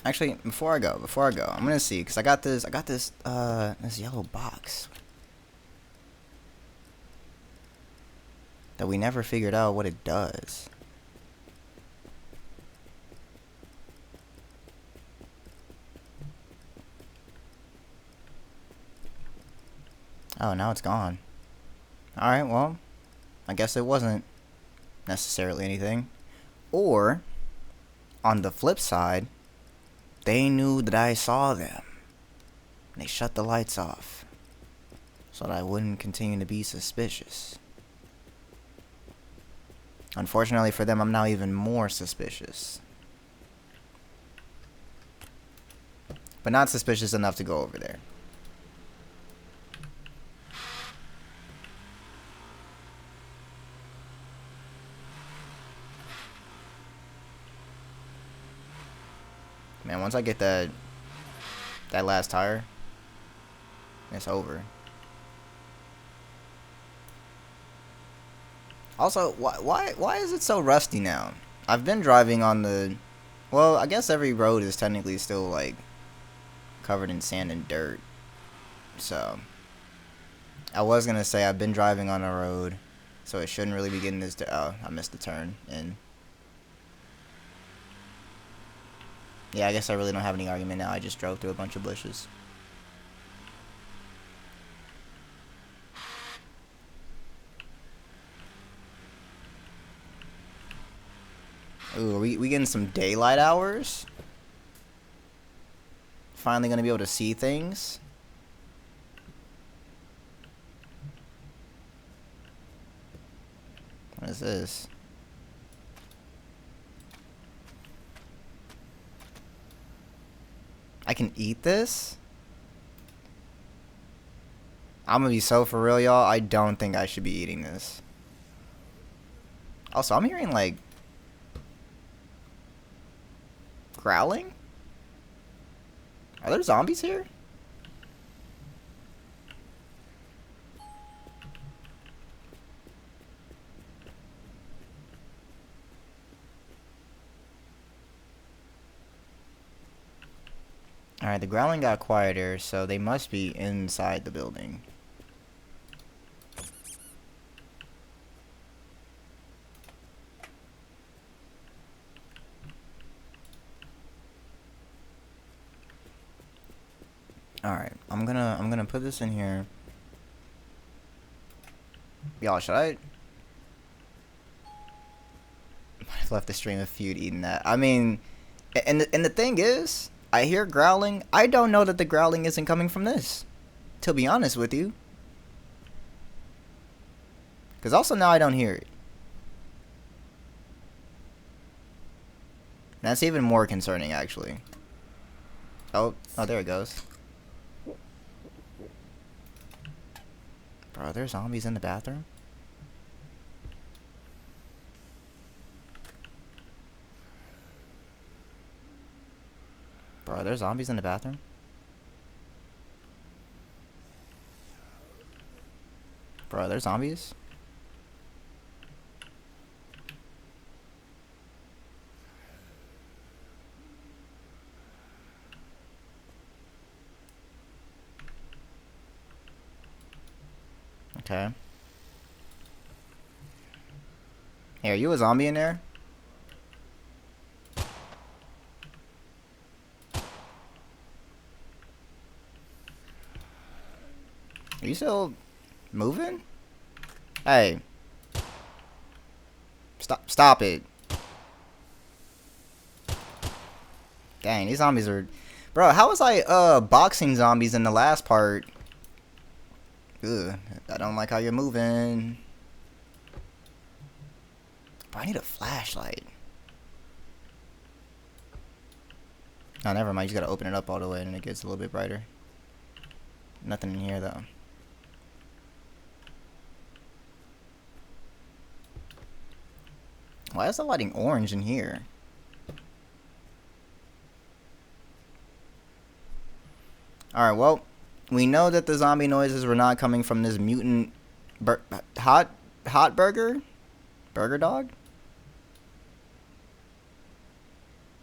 Actually, before I go, I'm gonna see, cause I got this this yellow box that we never figured out what it does. Oh, now it's gone. All right, well, I guess it wasn't necessarily anything. Or, on the flip side, they knew that I saw them. They shut the lights off so that I wouldn't continue to be suspicious. Unfortunately for them, I'm now even more suspicious. But not suspicious enough to go over there. Man, once I get that last tire, it's over. Also, why is it so rusty now? I've been driving on the, well, I guess every road is technically still like covered in sand and dirt. So I was gonna say I've been driving on a road, so it shouldn't really be getting this. Oh, I missed the turn and. Yeah, I guess I really don't have any argument now. I just drove through a bunch of bushes. Ooh, are we getting some daylight hours? Finally gonna be able to see things. What is this? I can eat this? I'm gonna be so for real, y'all. I don't think I should be eating this. Also, I'm hearing, like, growling? Are there zombies here? Alright, the growling got quieter, so they must be inside the building. Alright, I'm gonna put this in here. Y'all, should I I've left the stream of Feud eating that. I mean, and the thing is, I hear growling. I don't know that the growling isn't coming from this, to be honest with you. Because also now I don't hear it. That's even more concerning, actually. Oh, there it goes. Bro, are there zombies in the bathroom? Bro, are there zombies in the bathroom? Bro, are there zombies? Okay. Hey, are you a zombie in there? Are you still moving? Hey. Stop it. Dang, these zombies are... Bro, how was I, boxing zombies in the last part? Ugh, I don't like how you're moving. Bro, I need a flashlight. Oh, never mind. You just gotta open it up all the way and it gets a little bit brighter. Nothing in here, though. Why is the lighting orange in here? Alright, well, we know that the zombie noises were not coming from this mutant hot burger? Burger dog?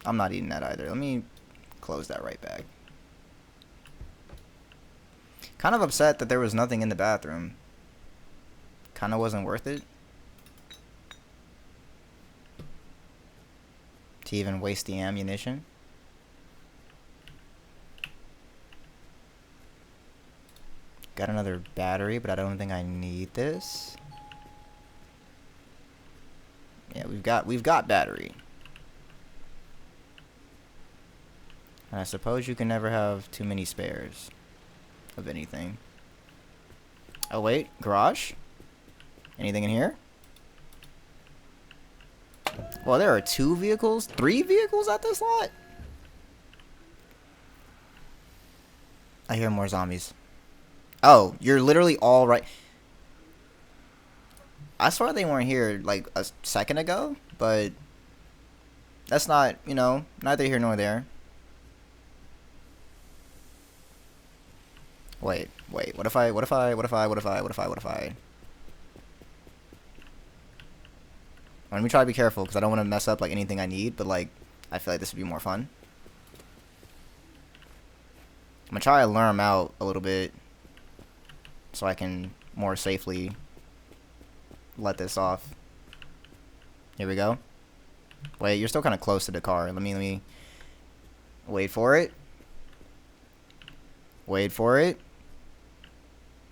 I'm not eating that either. Let me close that right back. Kind of upset that there was nothing in the bathroom. Kind of wasn't worth it. To even waste the ammunition. Got another battery, but I don't think I need this. Yeah, we've got battery. And I suppose you can never have too many spares of anything. Oh wait, garage? Anything in here? Well, there are 2 vehicles, 3 vehicles at this lot? I hear more zombies. Oh, you're literally all right. I swear they weren't here like a second ago, but that's not, you know, neither here nor there. Wait, what if I let me try to be careful because I don't want to mess up like anything I need, but like I feel like this would be more fun. I'm gonna try to lure them out a little bit so I can more safely let this off. Here we go. Wait, you're still kind of close to the car. Let me wait for it. Wait for it.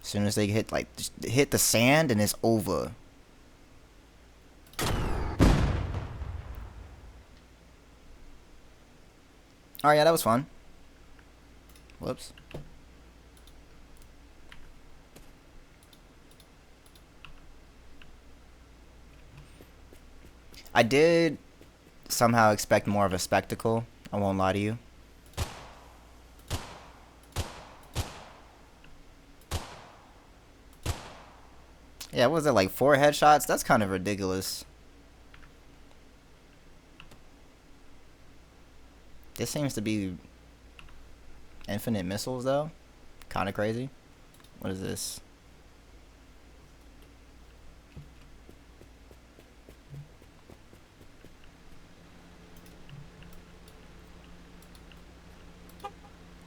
As soon as they hit like just hit the sand and it's over. Alright, yeah, that was fun. Whoops. I did somehow expect more of a spectacle. I won't lie to you. Yeah, what was it, like 4 headshots? That's kind of ridiculous. This seems to be infinite missiles, though. Kind of crazy. What is this?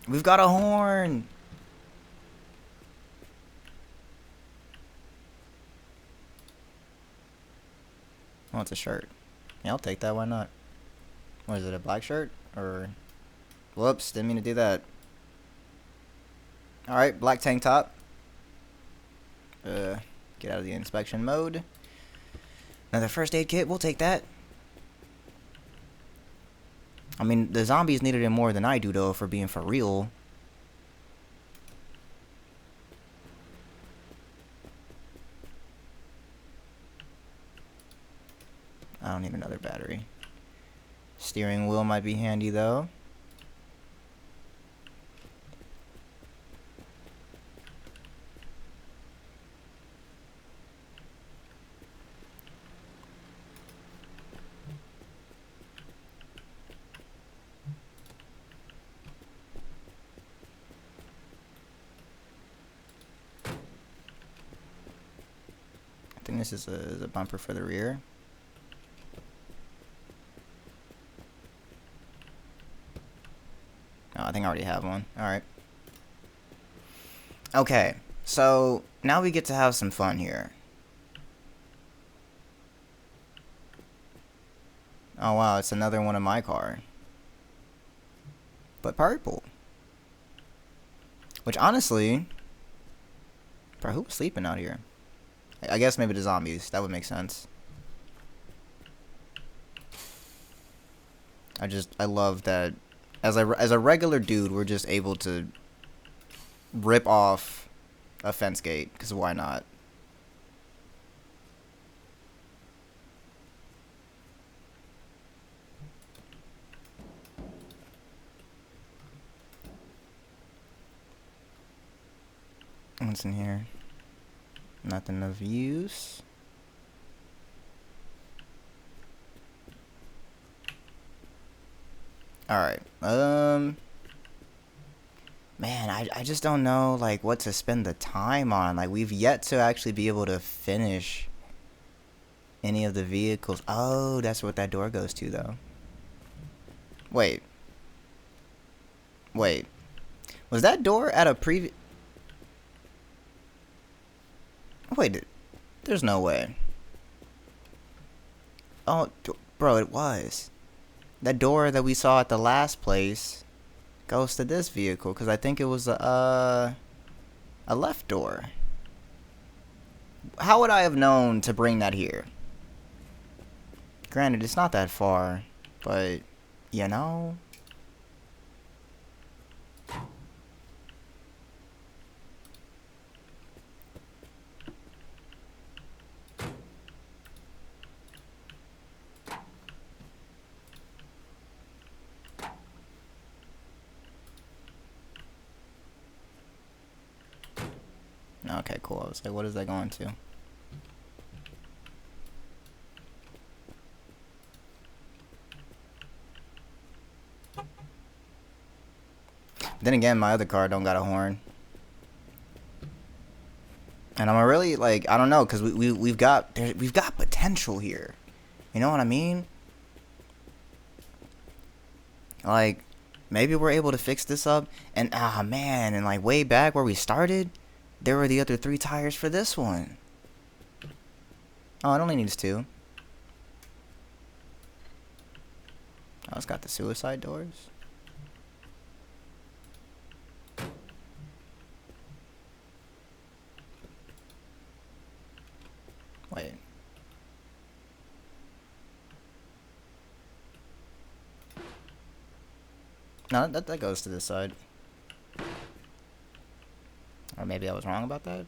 We've got a horn! Oh, it's a shirt. Yeah, I'll take that. Why not? What is it, a black shirt? Or... Whoops, didn't mean to do that. Alright, black tank top. Get out of the inspection mode. Another first aid kit, we'll take that. I mean, the zombies needed it more than I do, though, for being for real. I don't need another battery. Steering wheel might be handy, though. I think this is a bumper for the rear. Oh, I think I already have one. Alright. Okay, so now we get to have some fun here. Oh wow, it's another one of my car. But purple. Which honestly... Bro, who was sleeping out here? I guess maybe the zombies. That would make sense. I love that as a regular dude, we're just able to rip off a fence gate, because why not? What's in here? Nothing of use. Alright, man, I just don't know, like, what to spend the time on. Like, we've yet to actually be able to finish any of the vehicles. Oh, that's what that door goes to, though. Wait. Wait. Was that door at a previous... Wait, there's no way. Oh, bro, it was. That door that we saw at the last place goes to this vehicle, because I think it was a left door. How would I have known to bring that here? Granted, it's not that far, but, you know... Okay, cool. I was like, what is that going to? Then again, my other car don't got a horn. And I'm really, like, I don't know, because we've got potential here. You know what I mean? Like, maybe we're able to fix this up. And, man, and, like, way back where we started, there were the other 3 tires for this one. Oh, it only needs 2. Oh, it's got the suicide doors. Wait. No, that goes to this side. Or maybe I was wrong about that?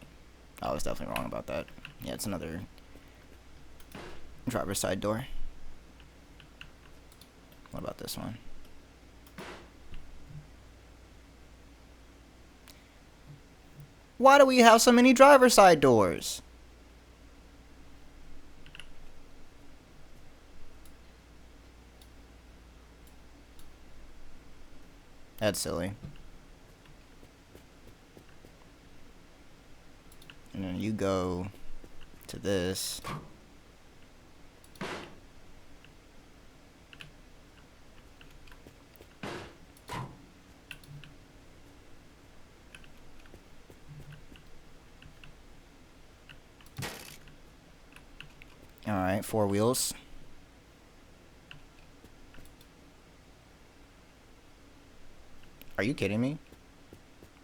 I was definitely wrong about that. Yeah, it's another driver's side door. What about this one? Why do we have so many driver's side doors? That's silly. And then you go to this. Alright, 4 wheels. Are you kidding me?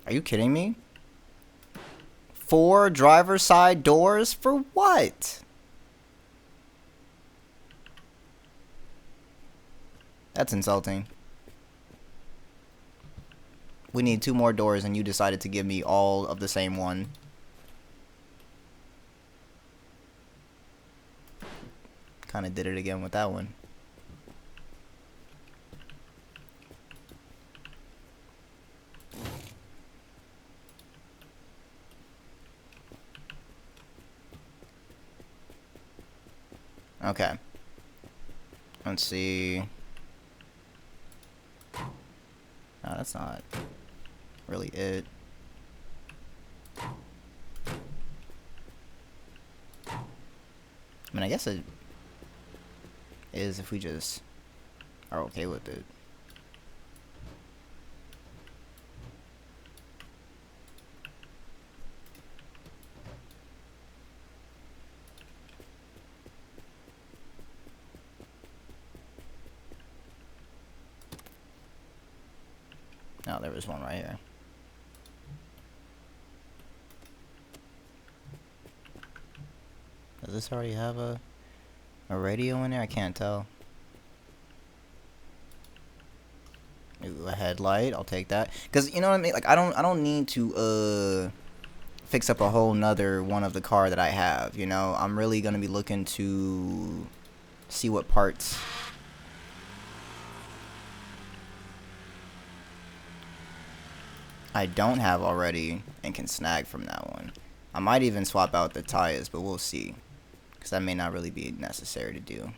Are you kidding me? 4 driver's side doors? For what? That's insulting. We need 2 more doors and you decided to give me all of the same one. Kind of did it again with that one. Okay. Let's see. No, that's not really it. I mean, I guess it is if we just are okay with it. No, there was one right here. Does this already have a radio in there? I can't tell. Ooh, a headlight. I'll take that. Cause you know what I mean. Like I don't need to fix up a whole nother one of the car that I have. You know, I'm really gonna be looking to see what parts. I don't have already and can snag from that one. I might even swap out the tires, but we'll see. Because that may not really be necessary to do.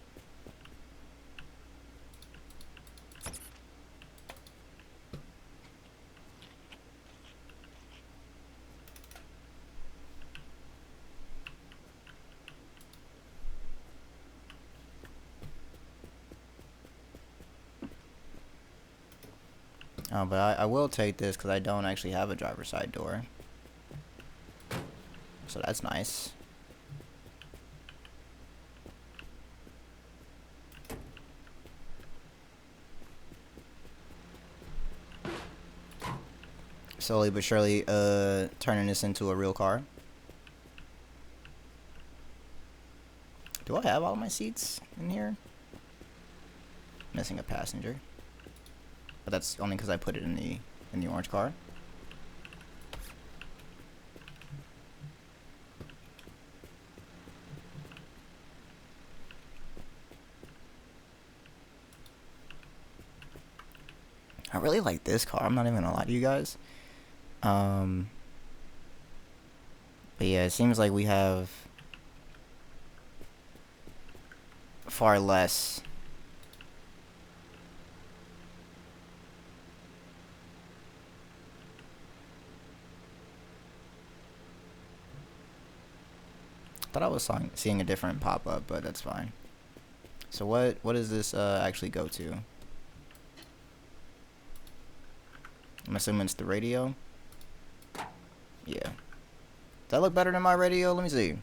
Oh, but I will take this because I don't actually have a driver's side door. So that's nice. Slowly but surely turning this into a real car. Do I have all my seats in here? Missing a passenger. But that's only because I put it in the orange car. I really like this car. I'm not even gonna lie to you guys. But yeah, it seems like we have far less. Thought I was seeing a different pop-up, but that's fine. So what does this actually go to? I'm assuming it's the radio. Yeah. Does that look better than my radio? Let me see.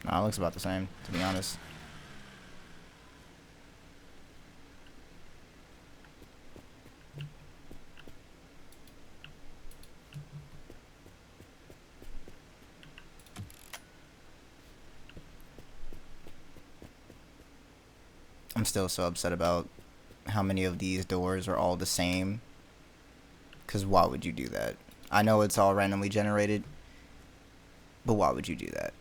Nah, it looks about the same, to be honest. I'm still so upset about how many of these doors are all the same. Because why would you do that? I know it's all randomly generated, but why would you do that?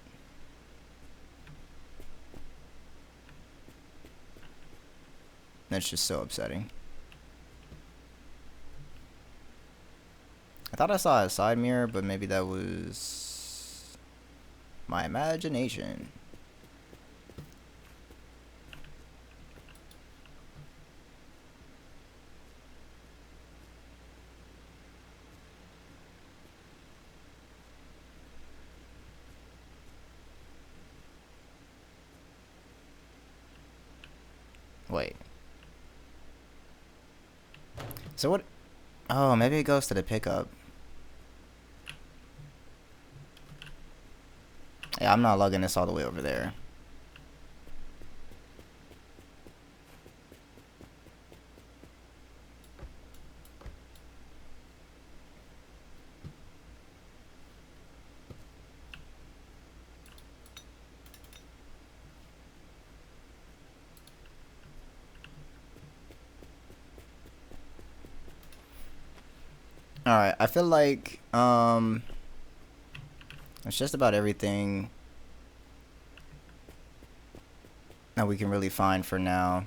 That's just so upsetting. I thought I saw a side mirror, but maybe that was my imagination. Wait. So what? Oh, maybe it goes to the pickup. Yeah, I'm not lugging this all the way over there. Alright, I feel like, it's just about everything that we can really find for now.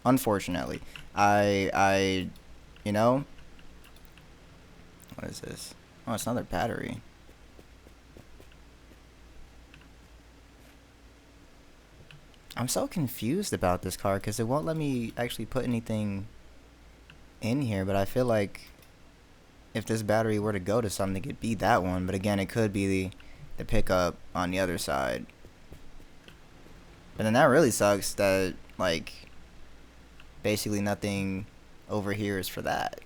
Unfortunately. You know? What is this? Oh, it's another battery. I'm so confused about this car because it won't let me actually put anything in here, but I feel like if this battery were to go to something, it could be that one, but again, it could be the pickup on the other side. But then that really sucks that, like, basically nothing over here is for that.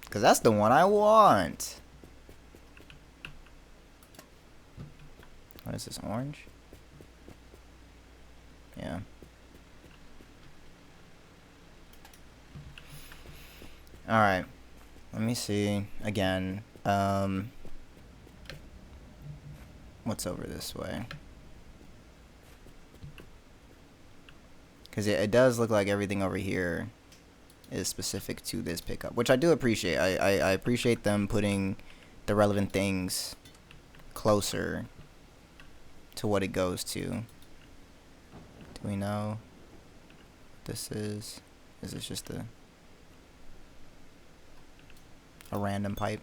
Because that's the one I want. What is this, orange? Yeah. Alright. Let me see. Again. What's over this way? Because it does look like everything over here is specific to this pickup, which I do appreciate. I appreciate them putting the relevant things closer to what it goes to. Do we know what this is? Is this just a random pipe?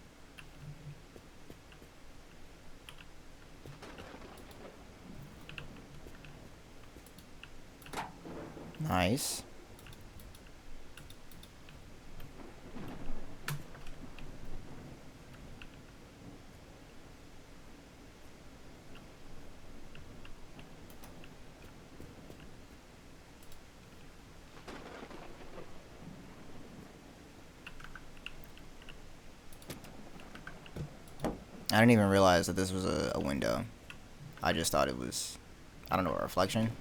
Nice. I didn't even realize that this was a window. I just thought it was, I don't know, a reflection.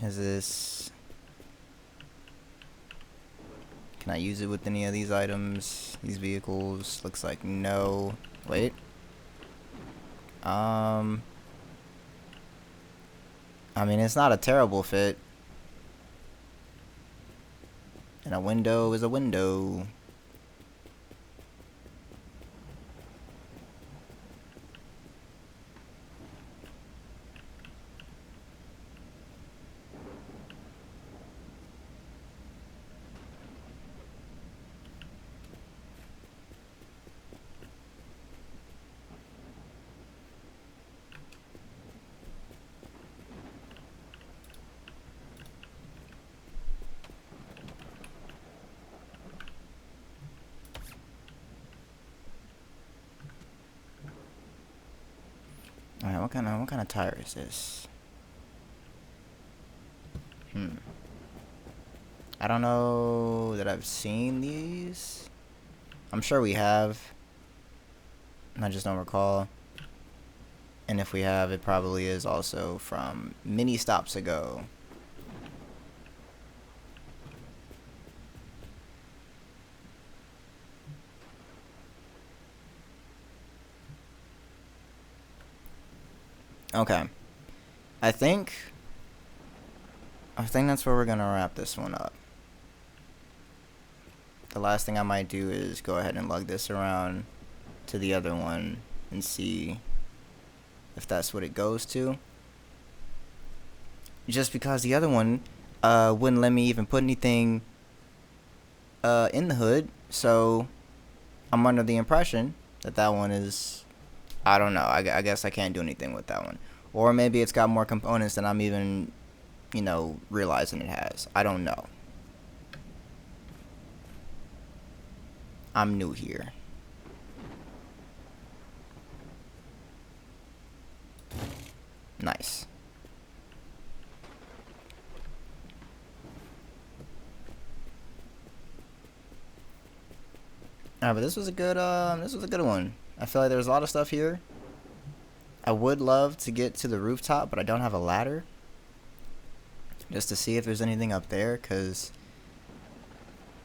Is this... Can I use it with any of these items? These vehicles? Looks like no. Wait. I mean, it's not a terrible fit. And a window is a window. Alright, what kind of tire is this? I don't know that I've seen these. I'm sure we have. I just don't recall. And if we have, it probably is also from many stops ago. Okay. I think that's where we're gonna wrap this one up. The last thing I might do is go ahead and lug this around to the other one and see if that's what it goes to. Just because the other one wouldn't let me even put anything in the hood, so I'm under the impression that that one is, I don't know, I guess I can't do anything with that one. Or maybe it's got more components than I'm even, you know, realizing it has. I don't know. I'm new here. Nice. Alright, but this was a good one. I feel like there was a lot of stuff here. I would love to get to the rooftop, but I don't have a ladder. Just to see if there's anything up there, because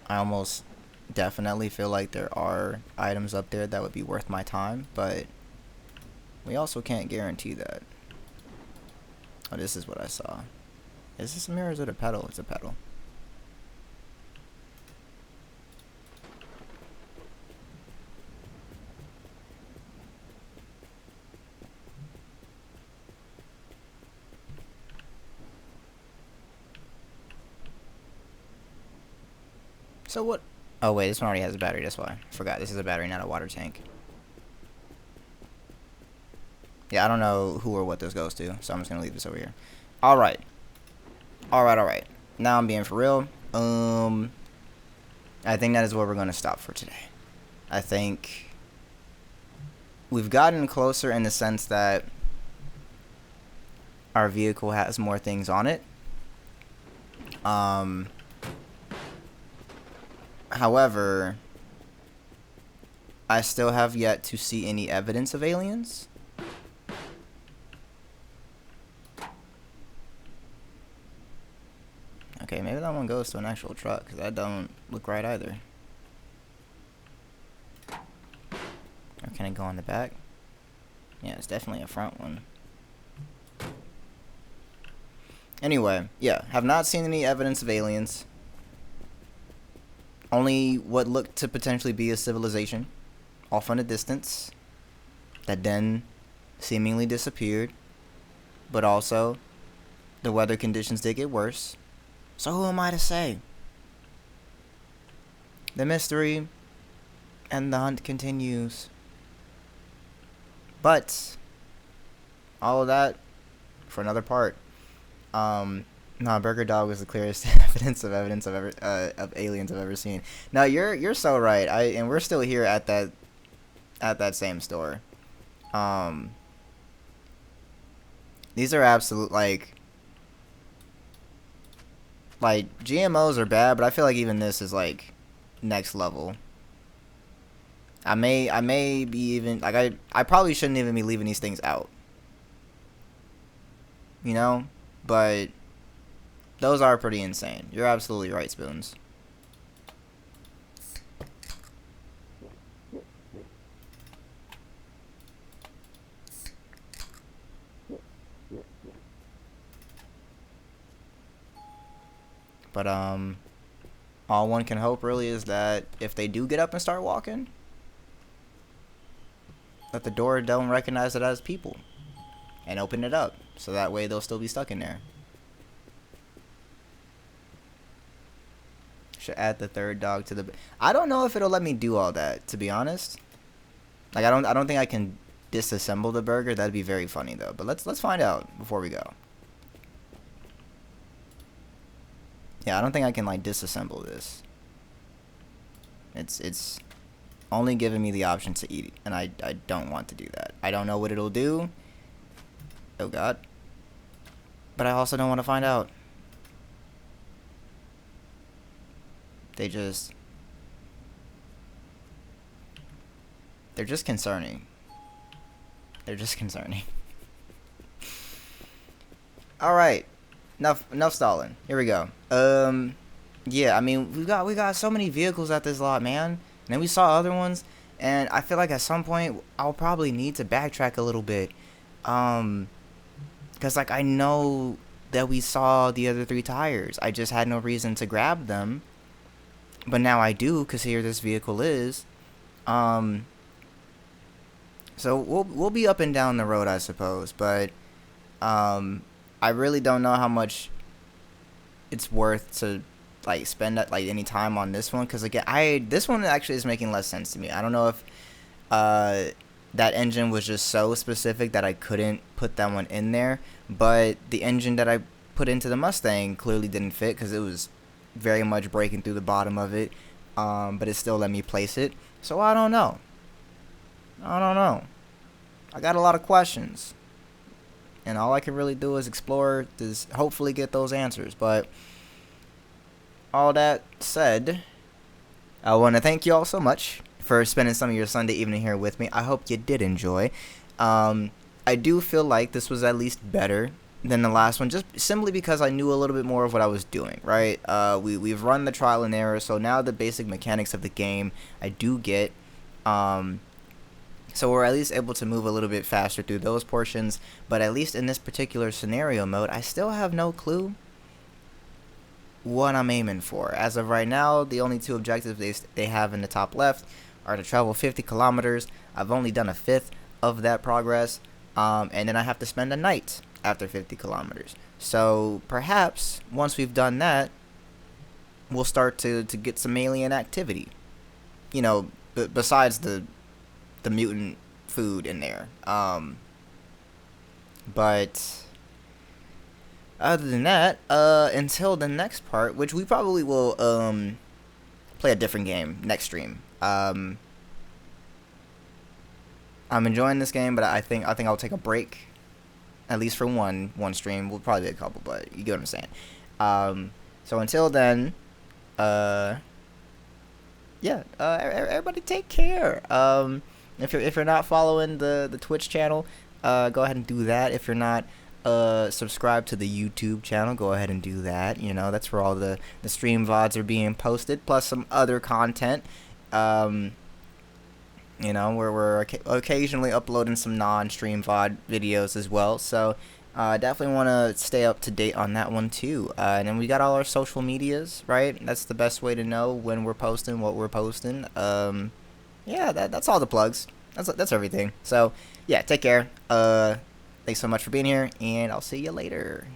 I almost definitely feel like there are items up there that would be worth my time, but we also can't guarantee that. Oh, this is what I saw. Is this a mirror or is it a pedal? It's a pedal. So what? Oh wait, this one already has a battery, that's why. I forgot, this is a battery, not a water tank. Yeah, I don't know who or what this goes to, so I'm just gonna leave this over here. Alright. Alright. Now I'm being for real. I think that is where we're gonna stop for today. I think we've gotten closer in the sense that our vehicle has more things on it. However, I still have yet to see any evidence of aliens. Okay, maybe that one goes to an actual truck, because that don't look right either. Or can it go on the back? Yeah, it's definitely a front one. Anyway, yeah, have not seen any evidence of aliens. Only what looked to potentially be a civilization off in the distance that then seemingly disappeared. But also, the weather conditions did get worse. So who am I to say? The mystery and the hunt continues. But all of that for another part. No, Burger Dog was the clearest evidence of aliens I've ever seen. No, you're so right. And we're still here at that same store. These are absolute like GMOs are bad, but I feel like even this is like next level. I may be even like I probably shouldn't even be leaving these things out. You know? But those are pretty insane. You're absolutely right, Spoons. But all one can hope really is that if they do get up and start walking, that the door don't recognize it as people and open it up, so that way they'll still be stuck in there. Should add the third dog to the. I don't know if it'll let me do all that, to be honest. Like I don't think I can disassemble the burger. That'd be very funny though. But let's find out before we go. Yeah, I don't think I can like disassemble this. It's only giving me the option to eat it, and I don't want to do that. I don't know what it'll do. Oh god. But I also don't want to find out. They're just concerning. They're just concerning. All right. Enough stalling. Here we go. Yeah, I mean, we got so many vehicles at this lot, man. And then we saw other ones, and I feel like at some point I'll probably need to backtrack a little bit. Cuz like I know that we saw the other 3 tires. I just had no reason to grab them. But now I do, cuz here this vehicle is. So we'll be up and down the road, I suppose, but I really don't know how much it's worth to like spend like any time on this one, because again, this one actually is making less sense to me. I don't know if that engine was just so specific that I couldn't put that one in there, but the engine that I put into the Mustang clearly didn't fit because it was very much breaking through the bottom of it, but it still let me place it. So I don't know. I got a lot of questions. and all I can really do is explore, is hopefully get those answers. But all that said, I want to thank you all so much for spending some of your Sunday evening here with me. I hope you did enjoy. I do feel like this was at least better than the last one, just simply because I knew a little bit more of what I was doing, right? We've run the trial and error, so now the basic mechanics of the game I do get. So we're at least able to move a little bit faster through those portions, but at least in this particular scenario mode, I still have no clue what I'm aiming for. As of right now, the only two objectives they have in the top left are to travel 50 kilometers. I've only done a fifth of that progress, and then I have to spend a night after 50 kilometers. So perhaps once we've done that, we'll start to get some alien activity. You know, besides the mutant food in there. But other than that, until the next part, which we probably will play a different game next stream. I'm enjoying this game, but I think I'll take a break, at least for one stream. We'll probably be a couple, but you get what I'm saying. So until then, everybody take care. If you're not following the Twitch channel, go ahead and do that. If you're not subscribed to the YouTube channel, go ahead and do that. You know, that's where all the stream VODs are being posted, plus some other content. You know, we're occasionally uploading some non-stream VOD videos as well. So definitely want to stay up to date on that one too. And then we got all our social medias, right? That's the best way to know when we're posting, what we're posting. Yeah, that's all the plugs. That's everything. So yeah, take care. Thanks so much for being here, and I'll see you later.